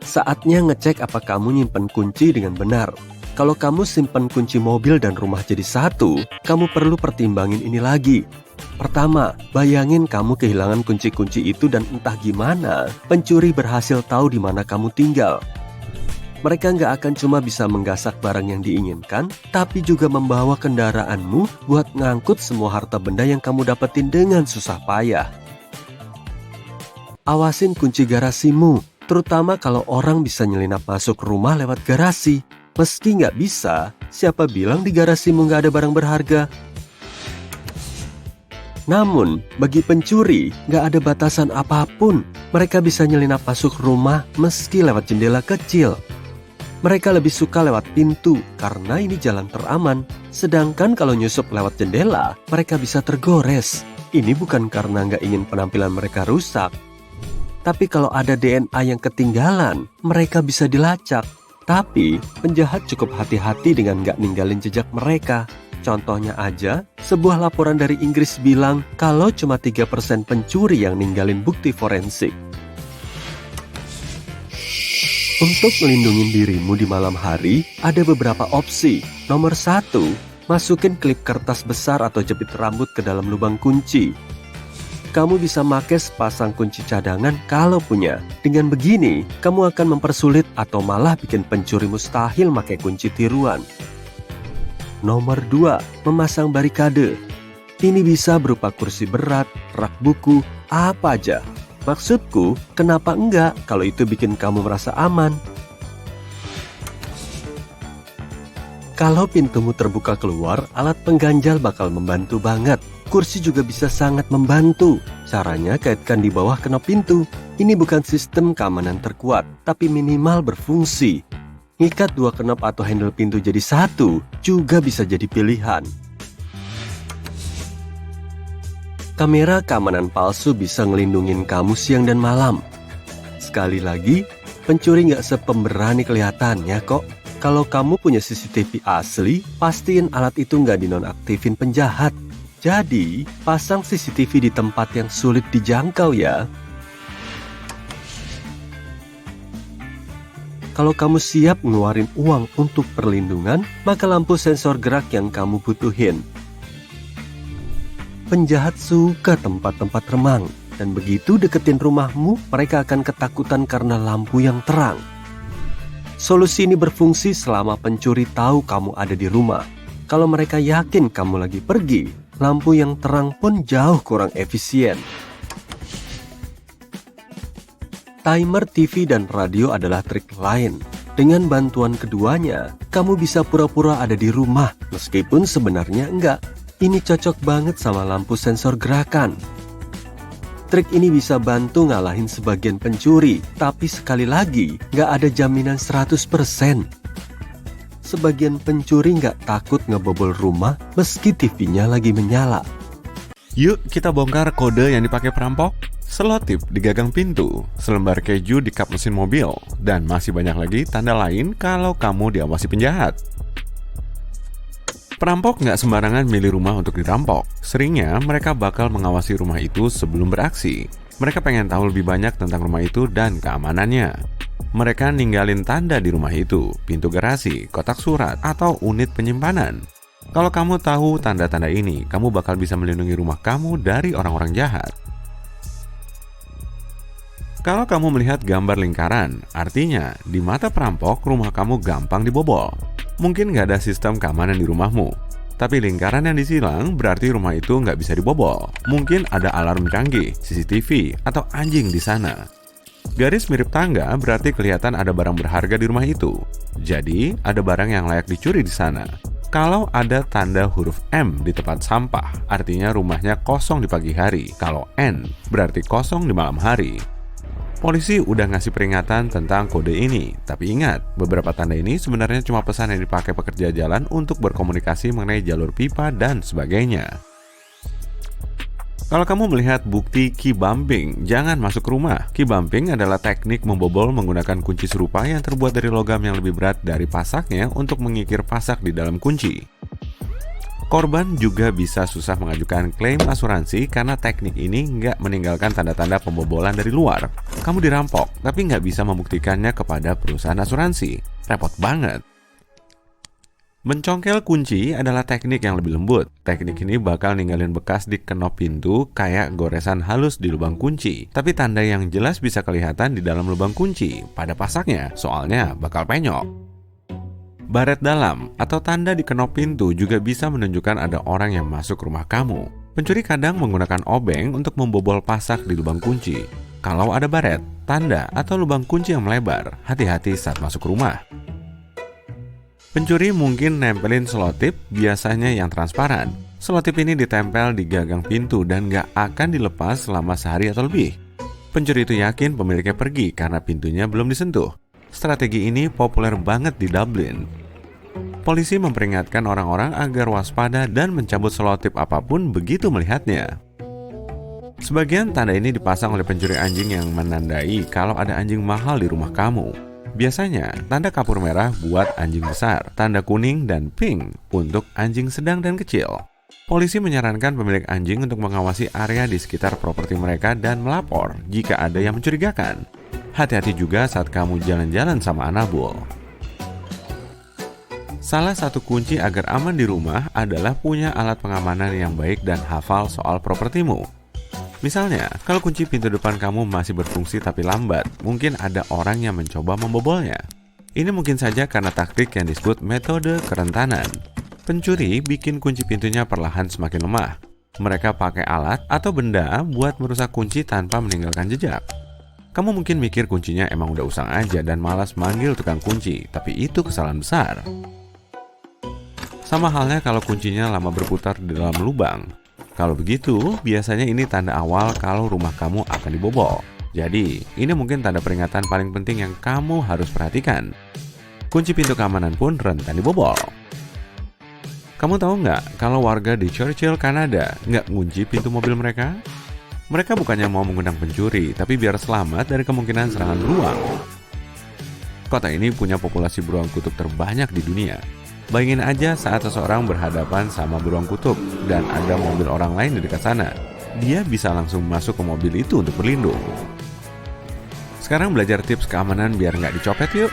Saatnya ngecek apa kamu nyimpen kunci dengan benar. Kalau kamu simpen kunci mobil dan rumah jadi satu, kamu perlu pertimbangin ini lagi. Pertama, bayangin kamu kehilangan kunci-kunci itu dan entah gimana, pencuri berhasil tahu di mana kamu tinggal. Mereka nggak akan cuma bisa menggasak barang yang diinginkan, tapi juga membawa kendaraanmu buat ngangkut semua harta benda yang kamu dapetin dengan susah payah. Awasin kunci garasimu, terutama kalau orang bisa nyelinap masuk rumah lewat garasi. Meski nggak bisa, siapa bilang di garasimu nggak ada barang berharga? Namun, bagi pencuri, nggak ada batasan apapun. Mereka bisa nyelinap masuk rumah meski lewat jendela kecil. Mereka lebih suka lewat pintu karena ini jalan teraman. Sedangkan kalau nyusup lewat jendela, mereka bisa tergores. Ini bukan karena nggak ingin penampilan mereka rusak. Tapi kalau ada DNA yang ketinggalan, mereka bisa dilacak. Tapi penjahat cukup hati-hati dengan nggak ninggalin jejak mereka. Contohnya aja, sebuah laporan dari Inggris bilang kalau cuma 3% pencuri yang ninggalin bukti forensik. Untuk melindungi dirimu di malam hari, ada beberapa opsi. Nomor 1, masukin klip kertas besar atau jepit rambut ke dalam lubang kunci. Kamu bisa pakai sepasang kunci cadangan kalau punya. Dengan begini, kamu akan mempersulit atau malah bikin pencuri mustahil pakai kunci tiruan. Nomor 2, memasang barikade. Ini bisa berupa kursi berat, rak buku, apa aja. Maksudku, kenapa enggak kalau itu bikin kamu merasa aman? Kalau pintumu terbuka keluar, alat pengganjal bakal membantu banget. Kursi juga bisa sangat membantu. Caranya kaitkan di bawah knop pintu. Ini bukan sistem keamanan terkuat, tapi minimal berfungsi. Ngikat 2 knop atau handle pintu jadi satu juga bisa jadi pilihan. Kamera keamanan palsu bisa ngelindungin kamu siang dan malam. Sekali lagi, pencuri nggak sepemberani kelihatannya kok. Kalau kamu punya CCTV asli, pastiin alat itu nggak dinonaktifin penjahat. Jadi, pasang CCTV di tempat yang sulit dijangkau ya. Kalau kamu siap ngeluarin uang untuk perlindungan, maka lampu sensor gerak yang kamu butuhin. Penjahat suka tempat-tempat remang, dan begitu deketin rumahmu, mereka akan ketakutan karena lampu yang terang. Solusi ini berfungsi selama pencuri tahu kamu ada di rumah. Kalau mereka yakin kamu lagi pergi, lampu yang terang pun jauh kurang efisien. Timer TV dan radio adalah trik lain. Dengan bantuan keduanya, kamu bisa pura-pura ada di rumah, meskipun sebenarnya enggak. Ini cocok banget sama lampu sensor gerakan. Trik ini bisa bantu ngalahin sebagian pencuri, tapi sekali lagi, nggak ada jaminan 100%. Sebagian pencuri nggak takut ngebobol rumah meski TV-nya lagi menyala. Yuk kita bongkar kode yang dipakai perampok. Selotip di gagang pintu, selembar keju di kap mesin mobil, dan masih banyak lagi tanda lain kalau kamu diawasi penjahat. Perampok nggak sembarangan milih rumah untuk dirampok. Seringnya mereka bakal mengawasi rumah itu sebelum beraksi. Mereka pengen tahu lebih banyak tentang rumah itu dan keamanannya. Mereka ninggalin tanda di rumah itu, pintu garasi, kotak surat, atau unit penyimpanan. Kalau kamu tahu tanda-tanda ini, kamu bakal bisa melindungi rumah kamu dari orang-orang jahat. Kalau kamu melihat gambar lingkaran, artinya di mata perampok rumah kamu gampang dibobol. Mungkin nggak ada sistem keamanan di rumahmu, tapi lingkaran yang disilang berarti rumah itu nggak bisa dibobol. Mungkin ada alarm canggih, CCTV, atau anjing di sana. Garis mirip tangga berarti kelihatan ada barang berharga di rumah itu. Jadi, ada barang yang layak dicuri di sana. Kalau ada tanda huruf M di tempat sampah, artinya rumahnya kosong di pagi hari. Kalau N, berarti kosong di malam hari. Polisi udah ngasih peringatan tentang kode ini, tapi ingat, beberapa tanda ini sebenarnya cuma pesan yang dipakai pekerja jalan untuk berkomunikasi mengenai jalur pipa dan sebagainya. Kalau kamu melihat bukti key bumping, jangan masuk rumah. Key bumping adalah teknik membobol menggunakan kunci serupa yang terbuat dari logam yang lebih berat dari pasaknya untuk mengikir pasak di dalam kunci. Korban juga bisa susah mengajukan klaim asuransi karena teknik ini nggak meninggalkan tanda-tanda pembobolan dari luar. Kamu dirampok, tapi nggak bisa membuktikannya kepada perusahaan asuransi. Repot banget. Mencongkel kunci adalah teknik yang lebih lembut. Teknik ini bakal ninggalin bekas di kenop pintu kayak goresan halus di lubang kunci. Tapi tanda yang jelas bisa kelihatan di dalam lubang kunci pada pasaknya, soalnya bakal penyok. Baret dalam atau tanda di kenop pintu juga bisa menunjukkan ada orang yang masuk rumah kamu. Pencuri kadang menggunakan obeng untuk membobol pasak di lubang kunci. Kalau ada baret, tanda, atau lubang kunci yang melebar, hati-hati saat masuk rumah. Pencuri mungkin nempelin selotip, biasanya yang transparan. Selotip ini ditempel di gagang pintu dan nggak akan dilepas selama sehari atau lebih. Pencuri itu yakin pemiliknya pergi karena pintunya belum disentuh. Strategi ini populer banget di Dublin. Polisi memperingatkan orang-orang agar waspada dan mencabut selotip apapun begitu melihatnya. Sebagian tanda ini dipasang oleh pencuri anjing yang menandai kalau ada anjing mahal di rumah kamu. Biasanya, tanda kapur merah buat anjing besar, tanda kuning dan pink untuk anjing sedang dan kecil. Polisi menyarankan pemilik anjing untuk mengawasi area di sekitar properti mereka dan melapor jika ada yang mencurigakan. Hati-hati juga saat kamu jalan-jalan sama Anabul. Salah satu kunci agar aman di rumah adalah punya alat pengamanan yang baik dan hafal soal propertimu. Misalnya, kalau kunci pintu depan kamu masih berfungsi tapi lambat, mungkin ada orang yang mencoba membobolnya. Ini mungkin saja karena taktik yang disebut metode kerentanan. Pencuri bikin kunci pintunya perlahan semakin lemah. Mereka pakai alat atau benda buat merusak kunci tanpa meninggalkan jejak. Kamu mungkin mikir kuncinya emang udah usang aja dan malas manggil tukang kunci, tapi itu kesalahan besar. Sama halnya kalau kuncinya lama berputar di dalam lubang. Kalau begitu, biasanya ini tanda awal kalau rumah kamu akan dibobol. Jadi, ini mungkin tanda peringatan paling penting yang kamu harus perhatikan. Kunci pintu keamanan pun rentan dibobol. Kamu tahu nggak kalau warga di Churchill, Kanada nggak ngunci pintu mobil mereka? Mereka bukannya mau mengundang pencuri, tapi biar selamat dari kemungkinan serangan beruang. Kota ini punya populasi beruang kutub terbanyak di dunia. Bayangin aja saat seseorang berhadapan sama beruang kutub dan ada mobil orang lain di dekat sana. Dia bisa langsung masuk ke mobil itu untuk berlindung. Sekarang belajar tips keamanan biar nggak dicopet yuk.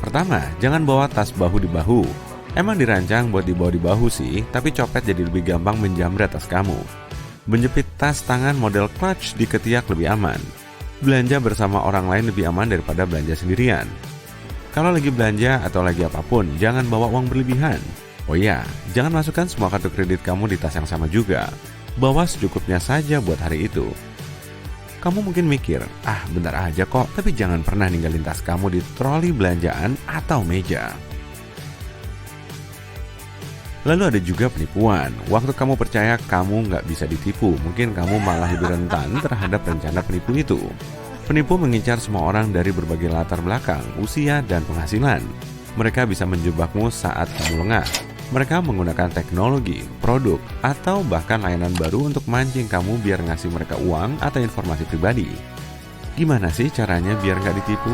Pertama, jangan bawa tas bahu di bahu. Emang dirancang buat dibawa di bahu sih, tapi copet jadi lebih gampang menjamret tas kamu. Menjepit tas tangan model clutch di ketiak lebih aman. Belanja bersama orang lain lebih aman daripada belanja sendirian. Kalau lagi belanja atau lagi apapun, jangan bawa uang berlebihan. Oh iya, jangan masukkan semua kartu kredit kamu di tas yang sama juga. Bawa secukupnya saja buat hari itu. Kamu mungkin mikir, bentar aja kok, tapi jangan pernah ninggalin tas kamu di troli belanjaan atau meja. Lalu ada juga penipuan. Waktu kamu percaya kamu nggak bisa ditipu, mungkin kamu malah lebih rentan terhadap rencana penipu itu. Penipu mengincar semua orang dari berbagai latar belakang, usia, dan penghasilan. Mereka bisa menjebakmu saat kamu lengah. Mereka menggunakan teknologi, produk, atau bahkan layanan baru untuk mancing kamu biar ngasih mereka uang atau informasi pribadi. Gimana sih caranya biar nggak ditipu?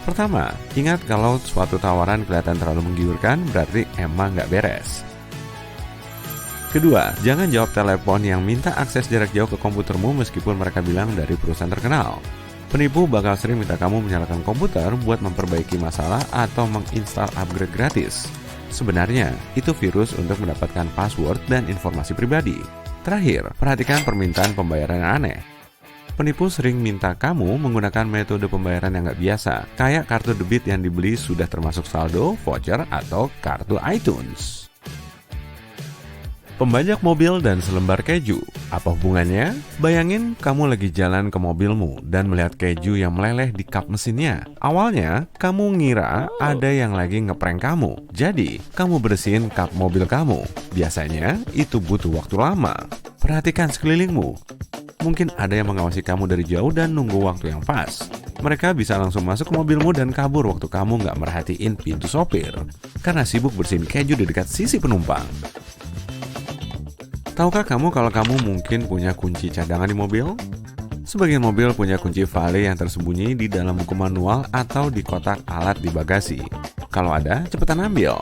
Pertama, ingat kalau suatu tawaran kelihatan terlalu menggiurkan, berarti emang nggak beres. Kedua, jangan jawab telepon yang minta akses jarak jauh ke komputermu meskipun mereka bilang dari perusahaan terkenal. Penipu bakal sering minta kamu menyalakan komputer buat memperbaiki masalah atau menginstal upgrade gratis. Sebenarnya, itu virus untuk mendapatkan password dan informasi pribadi. Terakhir, perhatikan permintaan pembayaran yang aneh. Penipu sering minta kamu menggunakan metode pembayaran yang nggak biasa, kayak kartu debit yang dibeli sudah termasuk saldo, voucher, atau kartu iTunes. Pembajak mobil dan selembar keju, apa hubungannya? Bayangin kamu lagi jalan ke mobilmu dan melihat keju yang meleleh di kap mesinnya. Awalnya, kamu ngira ada yang lagi ngeprank kamu. Jadi, kamu bersihin kap mobil kamu. Biasanya, itu butuh waktu lama. Perhatikan sekelilingmu. Mungkin ada yang mengawasi kamu dari jauh dan nunggu waktu yang pas. Mereka bisa langsung masuk ke mobilmu dan kabur waktu kamu nggak merhatiin pintu sopir. Karena sibuk bersihin keju di dekat sisi penumpang. Tahukah kamu kalau kamu mungkin punya kunci cadangan di mobil? Sebagian mobil punya kunci vale yang tersembunyi di dalam buku manual atau di kotak alat di bagasi. Kalau ada, cepetan ambil.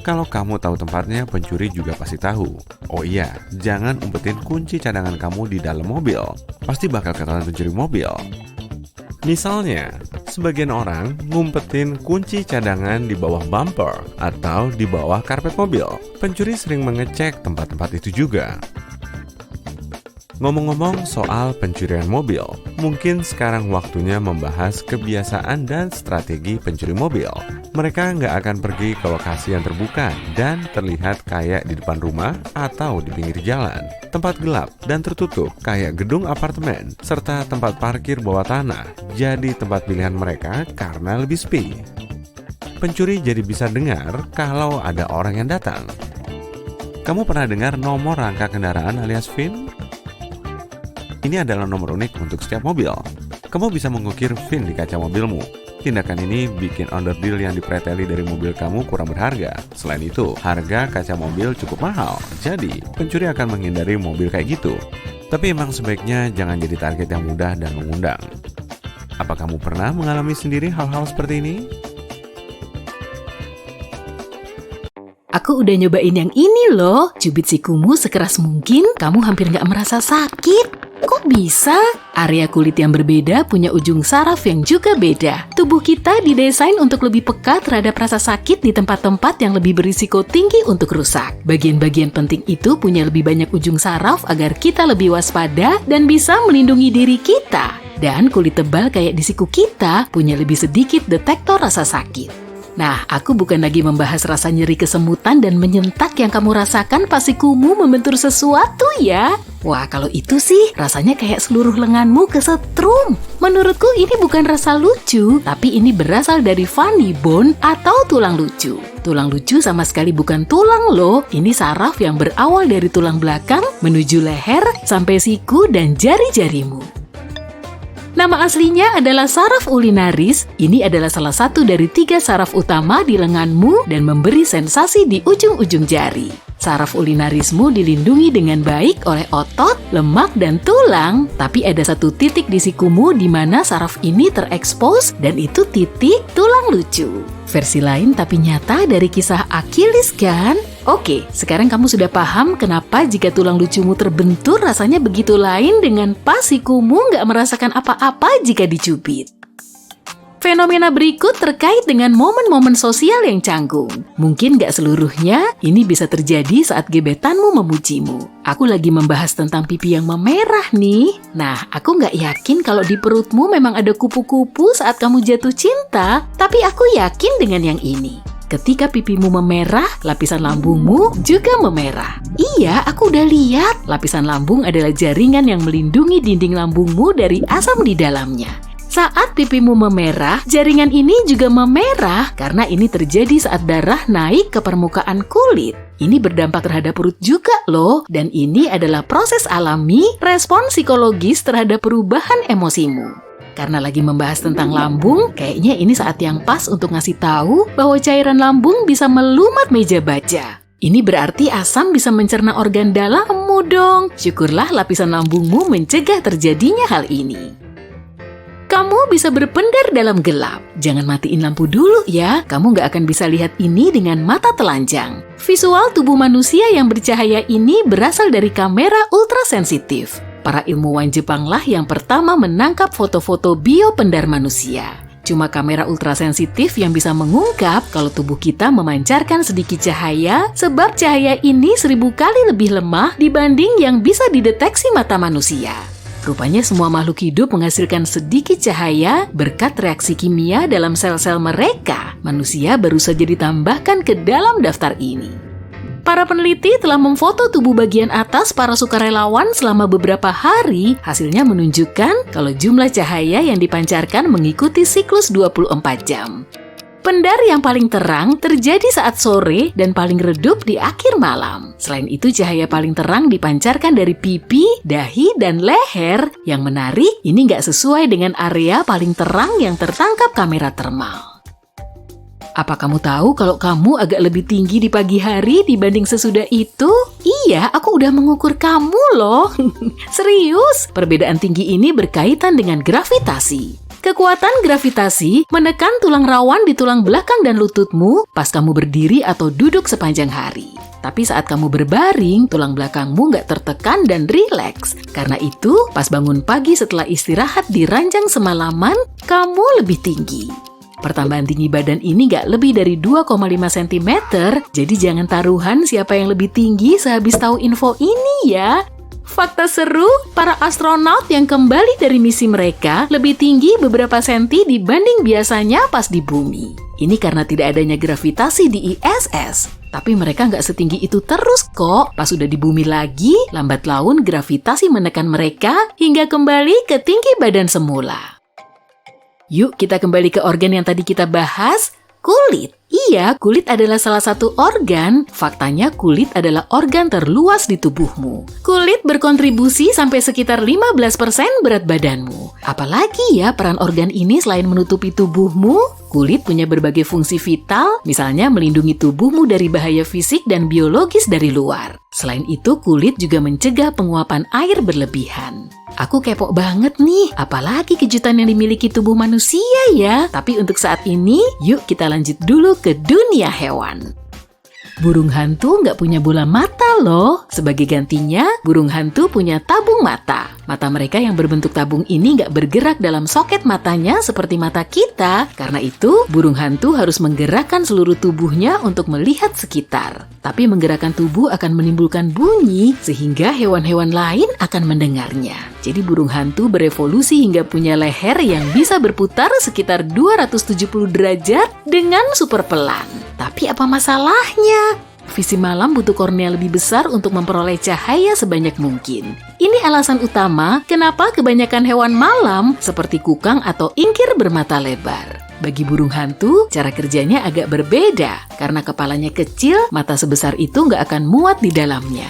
Kalau kamu tahu tempatnya, pencuri juga pasti tahu. Oh iya, jangan umpetin kunci cadangan kamu di dalam mobil. Pasti bakal ketahuan pencuri mobil. Misalnya, sebagian orang ngumpetin kunci cadangan di bawah bumper atau di bawah karpet mobil. Pencuri sering mengecek tempat-tempat itu juga. Ngomong-ngomong soal pencurian mobil, mungkin sekarang waktunya membahas kebiasaan dan strategi pencuri mobil. Mereka nggak akan pergi ke lokasi yang terbuka dan terlihat kayak di depan rumah atau di pinggir jalan. Tempat gelap dan tertutup kayak gedung apartemen, serta tempat parkir bawah tanah jadi tempat pilihan mereka karena lebih sepi. Pencuri jadi bisa dengar kalau ada orang yang datang. Kamu pernah dengar nomor rangka kendaraan alias VIN? Ini adalah nomor unik untuk setiap mobil. Kamu bisa mengukir VIN di kaca mobilmu. Tindakan ini bikin onderdil yang dipreteli dari mobil kamu kurang berharga. Selain itu, harga kaca mobil cukup mahal. Jadi, pencuri akan menghindari mobil kayak gitu. Tapi emang sebaiknya jangan jadi target yang mudah dan mengundang. Apa kamu pernah mengalami sendiri hal-hal seperti ini? Aku udah nyobain yang ini loh. Cubit sikumu sekeras mungkin, kamu hampir nggak merasa sakit. Kok bisa? Area kulit yang berbeda punya ujung saraf yang juga beda. Tubuh kita didesain untuk lebih peka terhadap rasa sakit di tempat-tempat yang lebih berisiko tinggi untuk rusak. Bagian-bagian penting itu punya lebih banyak ujung saraf agar kita lebih waspada dan bisa melindungi diri kita. Dan kulit tebal kayak di siku kita punya lebih sedikit detektor rasa sakit. Nah, aku bukan lagi membahas rasa nyeri kesemutan dan menyentak yang kamu rasakan pas sikumu membentur sesuatu ya. Wah, kalau itu sih rasanya kayak seluruh lenganmu kesetrum. Menurutku ini bukan rasa lucu, tapi ini berasal dari funny bone atau tulang lucu. Tulang lucu sama sekali bukan tulang loh. Ini saraf yang berawal dari tulang belakang menuju leher sampai siku dan jari-jarimu. Nama aslinya adalah saraf ulinaris. Ini adalah salah satu dari 3 saraf utama di lenganmu dan memberi sensasi di ujung-ujung jari. Saraf ulinarismu dilindungi dengan baik oleh otot, lemak, dan tulang. Tapi ada satu titik di sikumu di mana saraf ini terekspos dan itu titik tulang lucu. Versi lain tapi nyata dari kisah Achilles kan? Oke, sekarang kamu sudah paham kenapa jika tulang lucumu terbentur rasanya begitu lain dengan pas sikumu nggak merasakan apa-apa jika dicubit. Fenomena berikut terkait dengan momen-momen sosial yang canggung. Mungkin gak seluruhnya, ini bisa terjadi saat gebetanmu memujimu. Aku lagi membahas tentang pipi yang memerah nih. Nah, aku gak yakin kalau di perutmu memang ada kupu-kupu saat kamu jatuh cinta, tapi aku yakin dengan yang ini. Ketika pipimu memerah, lapisan lambungmu juga memerah. Iya, aku udah lihat. Lapisan lambung adalah jaringan yang melindungi dinding lambungmu dari asam di dalamnya. Saat pipimu memerah, jaringan ini juga memerah karena ini terjadi saat darah naik ke permukaan kulit. Ini berdampak terhadap perut juga loh, dan ini adalah proses alami respon psikologis terhadap perubahan emosimu. Karena lagi membahas tentang lambung, kayaknya ini saat yang pas untuk ngasih tahu bahwa cairan lambung bisa melumat meja baja. Ini berarti asam bisa mencerna organ dalammu dong. Syukurlah lapisan lambungmu mencegah terjadinya hal ini. Kamu bisa berpendar dalam gelap. Jangan matiin lampu dulu ya, kamu nggak akan bisa lihat ini dengan mata telanjang. Visual tubuh manusia yang bercahaya ini berasal dari kamera ultrasensitif. Para ilmuwan Jepanglah yang pertama menangkap foto-foto biopendar manusia. Cuma kamera ultrasensitif yang bisa mengungkap kalau tubuh kita memancarkan sedikit cahaya, sebab cahaya ini 1000 kali lebih lemah dibanding yang bisa dideteksi mata manusia. Rupanya semua makhluk hidup menghasilkan sedikit cahaya berkat reaksi kimia dalam sel-sel mereka. Manusia baru saja ditambahkan ke dalam daftar ini. Para peneliti telah memfoto tubuh bagian atas para sukarelawan selama beberapa hari. Hasilnya menunjukkan kalau jumlah cahaya yang dipancarkan mengikuti siklus 24 jam. Pendar yang paling terang terjadi saat sore dan paling redup di akhir malam. Selain itu, cahaya paling terang dipancarkan dari pipi, dahi, dan leher. Yang menarik, ini nggak sesuai dengan area paling terang yang tertangkap kamera termal. Apa kamu tahu kalau kamu agak lebih tinggi di pagi hari dibanding sesudah itu? Iya, aku udah mengukur kamu loh. Serius, perbedaan tinggi ini berkaitan dengan gravitasi. Kekuatan gravitasi menekan tulang rawan di tulang belakang dan lututmu pas kamu berdiri atau duduk sepanjang hari. Tapi saat kamu berbaring, tulang belakangmu nggak tertekan dan rileks. Karena itu, pas bangun pagi setelah istirahat di ranjang semalaman, kamu lebih tinggi. Pertambahan tinggi badan ini nggak lebih dari 2,5 cm, jadi jangan taruhan siapa yang lebih tinggi sehabis tahu info ini ya. Fakta seru, para astronot yang kembali dari misi mereka lebih tinggi beberapa senti dibanding biasanya pas di bumi. Ini karena tidak adanya gravitasi di ISS. Tapi mereka nggak setinggi itu terus kok. Pas sudah di bumi lagi, lambat laun gravitasi menekan mereka hingga kembali ke tinggi badan semula. Yuk kita kembali ke organ yang tadi kita bahas, kulit. Iya, kulit adalah salah satu organ. Faktanya kulit adalah organ terluas di tubuhmu. Kulit berkontribusi sampai sekitar 15% berat badanmu. Apalagi ya peran organ ini selain menutupi tubuhmu? Kulit punya berbagai fungsi vital, misalnya melindungi tubuhmu dari bahaya fisik dan biologis dari luar. Selain itu, kulit juga mencegah penguapan air berlebihan. Aku kepo banget nih, apalagi kejutan yang dimiliki tubuh manusia ya. Tapi untuk saat ini, yuk kita lanjut dulu ke dunia hewan. Burung hantu nggak punya bola mata loh. Sebagai gantinya, burung hantu punya tabung mata. Mata mereka yang berbentuk tabung ini nggak bergerak dalam soket matanya seperti mata kita. Karena itu, burung hantu harus menggerakkan seluruh tubuhnya untuk melihat sekitar. Tapi menggerakkan tubuh akan menimbulkan bunyi, sehingga hewan-hewan lain akan mendengarnya. Jadi burung hantu berevolusi hingga punya leher yang bisa berputar sekitar 270 derajat dengan super pelan. Tapi apa masalahnya? Visi malam butuh kornea lebih besar untuk memperoleh cahaya sebanyak mungkin. Ini alasan utama kenapa kebanyakan hewan malam seperti kukang atau ingkir bermata lebar. Bagi burung hantu, cara kerjanya agak berbeda. Karena kepalanya kecil, mata sebesar itu nggak akan muat di dalamnya.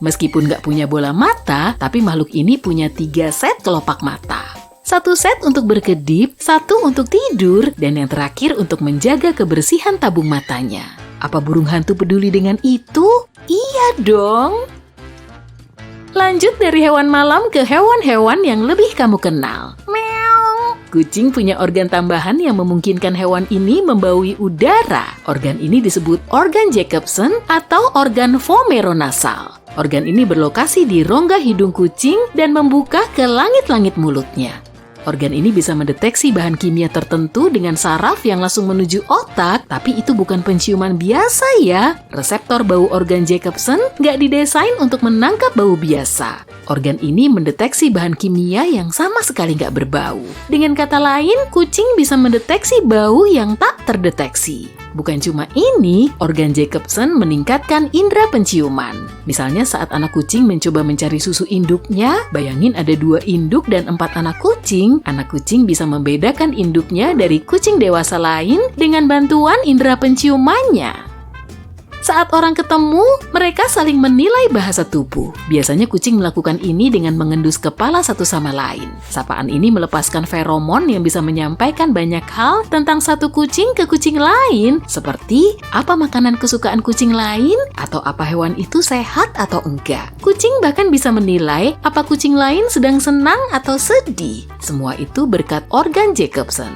Meskipun nggak punya bola mata, tapi makhluk ini punya 3 set kelopak mata. 1 set untuk berkedip, 1 untuk tidur, dan yang terakhir untuk menjaga kebersihan tabung matanya. Apa burung hantu peduli dengan itu? Iya dong! Lanjut dari hewan malam ke hewan-hewan yang lebih kamu kenal. Meow! Kucing punya organ tambahan yang memungkinkan hewan ini membaui udara. Organ ini disebut organ Jacobson atau organ vomeronasal. Organ ini berlokasi di rongga hidung kucing dan membuka ke langit-langit mulutnya. Organ ini bisa mendeteksi bahan kimia tertentu dengan saraf yang langsung menuju otak, tapi itu bukan penciuman biasa ya. Reseptor bau organ Jacobson nggak didesain untuk menangkap bau biasa. Organ ini mendeteksi bahan kimia yang sama sekali nggak berbau. Dengan kata lain, kucing bisa mendeteksi bau yang tak terdeteksi. Bukan cuma ini, organ Jacobson meningkatkan indera penciuman. Misalnya saat anak kucing mencoba mencari susu induknya, bayangin ada 2 induk dan 4 anak kucing bisa membedakan induknya dari kucing dewasa lain dengan bantuan indera penciumannya. Saat orang ketemu, mereka saling menilai bahasa tubuh. Biasanya kucing melakukan ini dengan mengendus kepala satu sama lain. Sapaan ini melepaskan feromon yang bisa menyampaikan banyak hal tentang satu kucing ke kucing lain, seperti apa makanan kesukaan kucing lain atau apa hewan itu sehat atau enggak. Kucing bahkan bisa menilai apa kucing lain sedang senang atau sedih. Semua itu berkat organ Jacobson.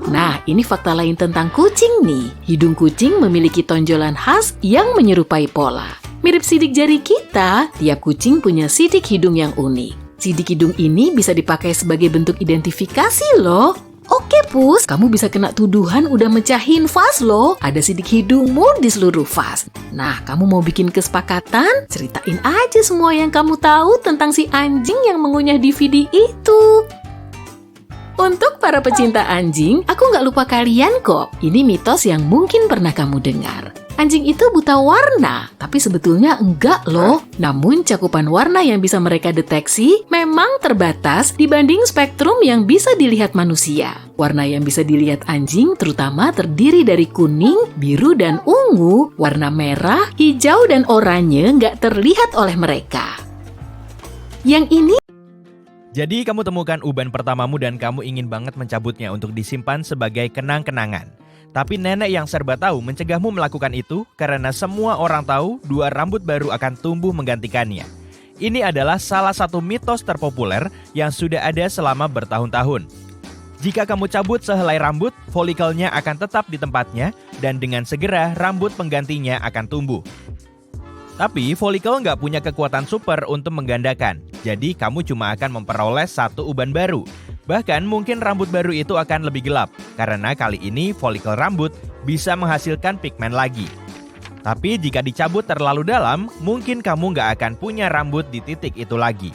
Nah, ini fakta lain tentang kucing nih. Hidung kucing memiliki tonjolan khas yang menyerupai pola. Mirip sidik jari kita, tiap kucing punya sidik hidung yang unik. Sidik hidung ini bisa dipakai sebagai bentuk identifikasi loh. Oke Pus, kamu bisa kena tuduhan udah mecahin vas loh. Ada sidik hidungmu di seluruh vas. Nah, kamu mau bikin kesepakatan? Ceritain aja semua yang kamu tahu tentang si anjing yang mengunyah DVD itu. Untuk para pecinta anjing, aku nggak lupa kalian kok. Ini mitos yang mungkin pernah kamu dengar. Anjing itu buta warna, tapi sebetulnya enggak loh. Namun cakupan warna yang bisa mereka deteksi memang terbatas dibanding spektrum yang bisa dilihat manusia. Warna yang bisa dilihat anjing terutama terdiri dari kuning, biru, dan ungu. Warna merah, hijau, dan oranye nggak terlihat oleh mereka. Yang ini Jadi kamu temukan uban pertamamu dan kamu ingin banget mencabutnya untuk disimpan sebagai kenang-kenangan. Tapi nenek yang serba tahu mencegahmu melakukan itu karena semua orang tahu 2 rambut baru akan tumbuh menggantikannya. Ini adalah salah satu mitos terpopuler yang sudah ada selama bertahun-tahun. Jika kamu cabut sehelai rambut, folikelnya akan tetap di tempatnya dan dengan segera rambut penggantinya akan tumbuh. Tapi folikel nggak punya kekuatan super untuk menggandakan, jadi kamu cuma akan memperoleh 1 uban baru. Bahkan mungkin rambut baru itu akan lebih gelap, karena kali ini folikel rambut bisa menghasilkan pigmen lagi. Tapi jika dicabut terlalu dalam, mungkin kamu nggak akan punya rambut di titik itu lagi.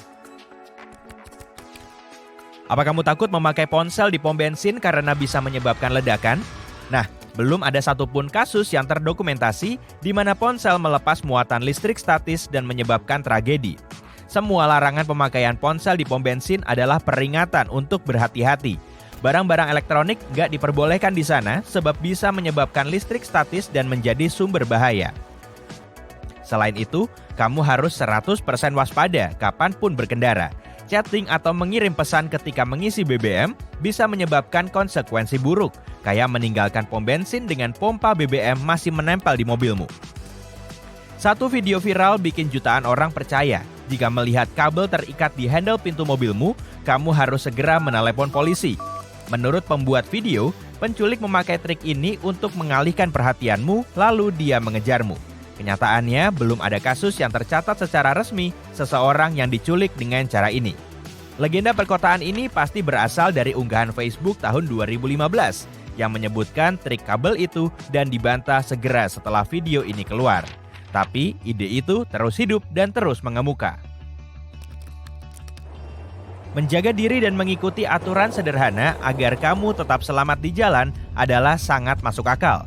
Apa kamu takut memakai ponsel di pom bensin karena bisa menyebabkan ledakan? Nah, belum ada satupun kasus yang terdokumentasi di mana ponsel melepas muatan listrik statis dan menyebabkan tragedi. Semua larangan pemakaian ponsel di pom bensin adalah peringatan untuk berhati-hati. Barang-barang elektronik nggak diperbolehkan di sana sebab bisa menyebabkan listrik statis dan menjadi sumber bahaya. Selain itu, kamu harus 100% waspada kapanpun berkendara. Chatting atau mengirim pesan ketika mengisi BBM bisa menyebabkan konsekuensi buruk, kayak meninggalkan pom bensin dengan pompa BBM masih menempel di mobilmu. Satu video viral bikin jutaan orang percaya, jika melihat kabel terikat di handle pintu mobilmu, kamu harus segera menelepon polisi. Menurut pembuat video, penculik memakai trik ini untuk mengalihkan perhatianmu, lalu dia mengejarmu. Kenyataannya, belum ada kasus yang tercatat secara resmi seseorang yang diculik dengan cara ini. Legenda perkotaan ini pasti berasal dari unggahan Facebook tahun 2015 yang menyebutkan trik kabel itu dan dibantah segera setelah video ini keluar. Tapi ide itu terus hidup dan terus mengemuka. Menjaga diri dan mengikuti aturan sederhana agar kamu tetap selamat di jalan adalah sangat masuk akal.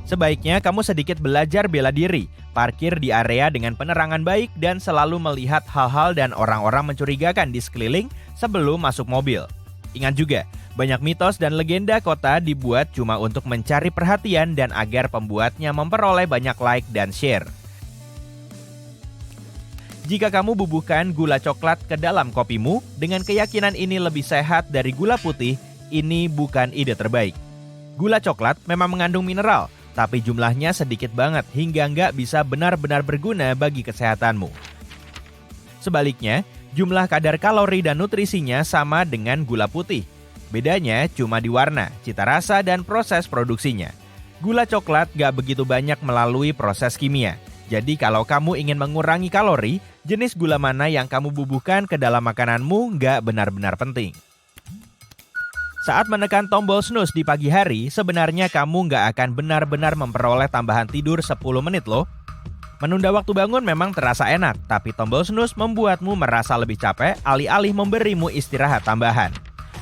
Sebaiknya kamu sedikit belajar bela diri, parkir di area dengan penerangan baik dan selalu melihat hal-hal dan orang-orang mencurigakan di sekeliling sebelum masuk mobil. Ingat juga, banyak mitos dan legenda kota dibuat cuma untuk mencari perhatian dan agar pembuatnya memperoleh banyak like dan share. Jika kamu bubuhkan gula coklat ke dalam kopimu, dengan keyakinan ini lebih sehat dari gula putih, ini bukan ide terbaik. Gula coklat memang mengandung mineral, tapi jumlahnya sedikit banget hingga nggak bisa benar-benar berguna bagi kesehatanmu. Sebaliknya, jumlah kadar kalori dan nutrisinya sama dengan gula putih. Bedanya cuma di warna, cita rasa, dan proses produksinya. Gula coklat nggak begitu banyak melalui proses kimia. Jadi kalau kamu ingin mengurangi kalori, jenis gula mana yang kamu bubuhkan ke dalam makananmu nggak benar-benar penting. Saat menekan tombol snooze di pagi hari, sebenarnya kamu nggak akan benar-benar memperoleh tambahan tidur 10 menit loh. Menunda waktu bangun memang terasa enak, tapi tombol snooze membuatmu merasa lebih capek alih-alih memberimu istirahat tambahan.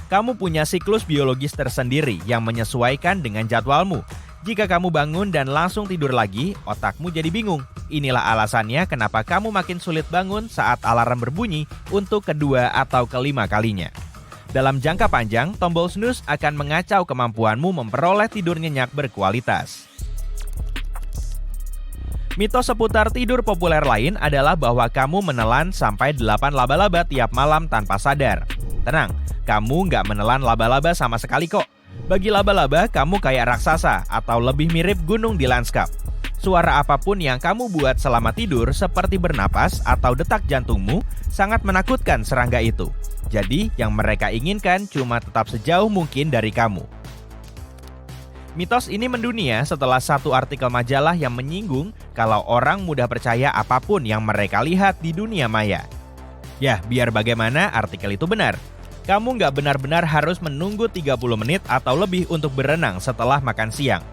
Kamu punya siklus biologis tersendiri yang menyesuaikan dengan jadwalmu. Jika kamu bangun dan langsung tidur lagi, otakmu jadi bingung. Inilah alasannya kenapa kamu makin sulit bangun saat alarm berbunyi untuk kedua atau kelima kalinya. Dalam jangka panjang, tombol snooze akan mengacau kemampuanmu memperoleh tidur nyenyak berkualitas. Mitos seputar tidur populer lain adalah bahwa kamu menelan sampai 8 laba-laba tiap malam tanpa sadar. Tenang, kamu nggak menelan laba-laba sama sekali kok. Bagi laba-laba, kamu kayak raksasa atau lebih mirip gunung di lanskap. Suara apapun yang kamu buat selama tidur seperti bernapas atau detak jantungmu sangat menakutkan serangga itu. Jadi, yang mereka inginkan cuma tetap sejauh mungkin dari kamu. Mitos ini mendunia setelah satu artikel majalah yang menyinggung kalau orang mudah percaya apapun yang mereka lihat di dunia maya. Ya, biar bagaimana artikel itu benar. Kamu nggak benar-benar harus menunggu 30 menit atau lebih untuk berenang setelah makan siang.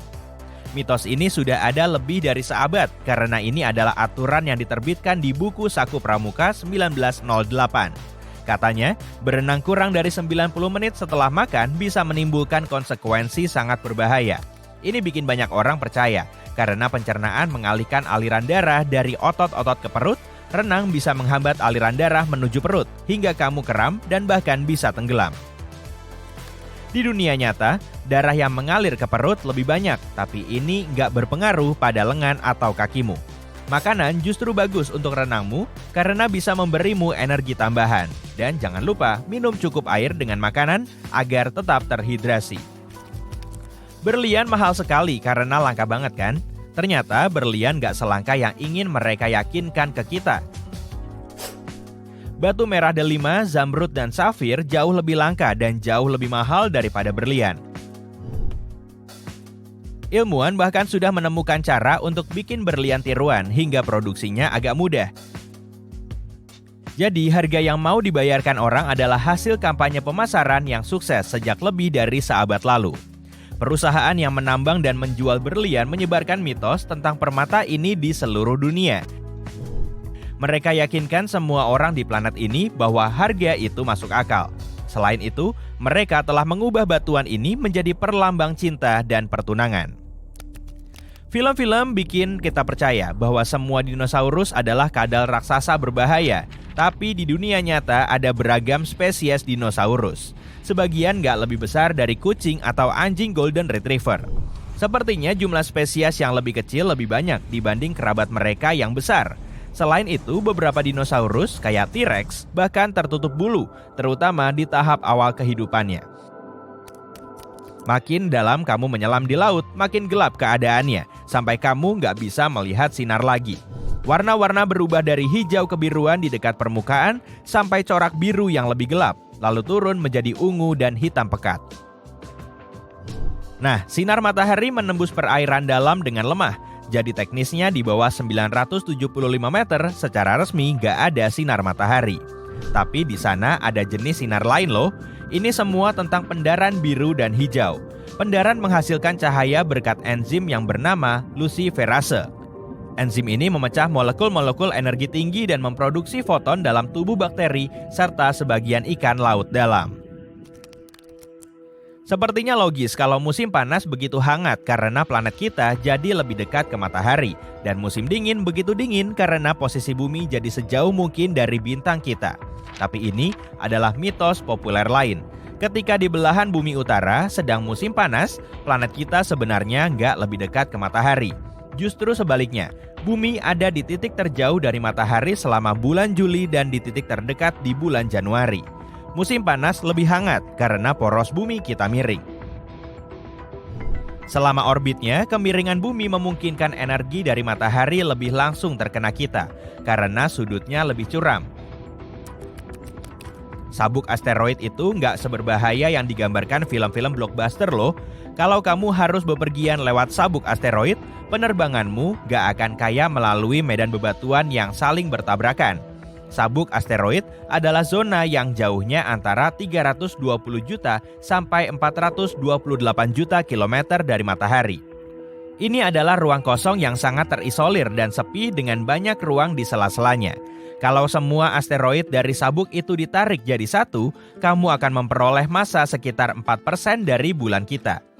Mitos ini sudah ada lebih dari seabad karena ini adalah aturan yang diterbitkan di buku Saku Pramuka 1908. Katanya, berenang kurang dari 90 menit setelah makan bisa menimbulkan konsekuensi sangat berbahaya. Ini bikin banyak orang percaya, karena pencernaan mengalihkan aliran darah dari otot-otot ke perut, renang bisa menghambat aliran darah menuju perut, hingga kamu kram dan bahkan bisa tenggelam. Di dunia nyata, darah yang mengalir ke perut lebih banyak, tapi ini nggak berpengaruh pada lengan atau kakimu. Makanan justru bagus untuk renangmu karena bisa memberimu energi tambahan. Dan jangan lupa minum cukup air dengan makanan agar tetap terhidrasi. Berlian mahal sekali karena langka banget kan? Ternyata berlian gak selangka yang ingin mereka yakinkan ke kita. Batu merah delima, zamrud, dan safir jauh lebih langka dan jauh lebih mahal daripada berlian. Ilmuwan bahkan sudah menemukan cara untuk bikin berlian tiruan hingga produksinya agak mudah. Jadi harga yang mau dibayarkan orang adalah hasil kampanye pemasaran yang sukses sejak lebih dari seabad lalu. Perusahaan yang menambang dan menjual berlian menyebarkan mitos tentang permata ini di seluruh dunia. Mereka yakinkan semua orang di planet ini bahwa harga itu masuk akal. Selain itu, mereka telah mengubah batuan ini menjadi perlambang cinta dan pertunangan. Film-film bikin kita percaya bahwa semua dinosaurus adalah kadal raksasa berbahaya, tapi di dunia nyata ada beragam spesies dinosaurus. Sebagian nggak lebih besar dari kucing atau anjing golden retriever. Sepertinya jumlah spesies yang lebih kecil lebih banyak dibanding kerabat mereka yang besar. Selain itu, beberapa dinosaurus kayak T-Rex bahkan tertutup bulu, terutama di tahap awal kehidupannya. Makin dalam kamu menyelam di laut, makin gelap keadaannya, sampai kamu nggak bisa melihat sinar lagi. Warna-warna berubah dari hijau kebiruan di dekat permukaan sampai corak biru yang lebih gelap, lalu turun menjadi ungu dan hitam pekat. Nah, sinar matahari menembus perairan dalam dengan lemah, jadi teknisnya di bawah 975 meter secara resmi nggak ada sinar matahari. Tapi di sana ada jenis sinar lain loh. Ini semua tentang pendaran biru dan hijau. Pendaran menghasilkan cahaya berkat enzim yang bernama luciferase. Enzim ini memecah molekul-molekul energi tinggi dan memproduksi foton dalam tubuh bakteri serta sebagian ikan laut dalam. Sepertinya logis kalau musim panas begitu hangat karena planet kita jadi lebih dekat ke matahari, dan musim dingin begitu dingin karena posisi bumi jadi sejauh mungkin dari bintang kita. Tapi ini adalah mitos populer lain. Ketika di belahan bumi utara sedang musim panas, planet kita sebenarnya nggak lebih dekat ke matahari. Justru sebaliknya, bumi ada di titik terjauh dari matahari selama bulan Juli dan di titik terdekat di bulan Januari. Musim panas lebih hangat karena poros bumi kita miring. Selama orbitnya, kemiringan bumi memungkinkan energi dari matahari lebih langsung terkena kita karena sudutnya lebih curam. Sabuk asteroid itu nggak seberbahaya yang digambarkan film-film blockbuster loh. Kalau kamu harus bepergian lewat sabuk asteroid, penerbanganmu nggak akan kaya melalui medan bebatuan yang saling bertabrakan. Sabuk asteroid adalah zona yang jauhnya antara 320 juta sampai 428 juta kilometer dari matahari. Ini adalah ruang kosong yang sangat terisolir dan sepi dengan banyak ruang di sela-selanya. Kalau semua asteroid dari sabuk itu ditarik jadi satu, kamu akan memperoleh massa sekitar 4% dari bulan kita.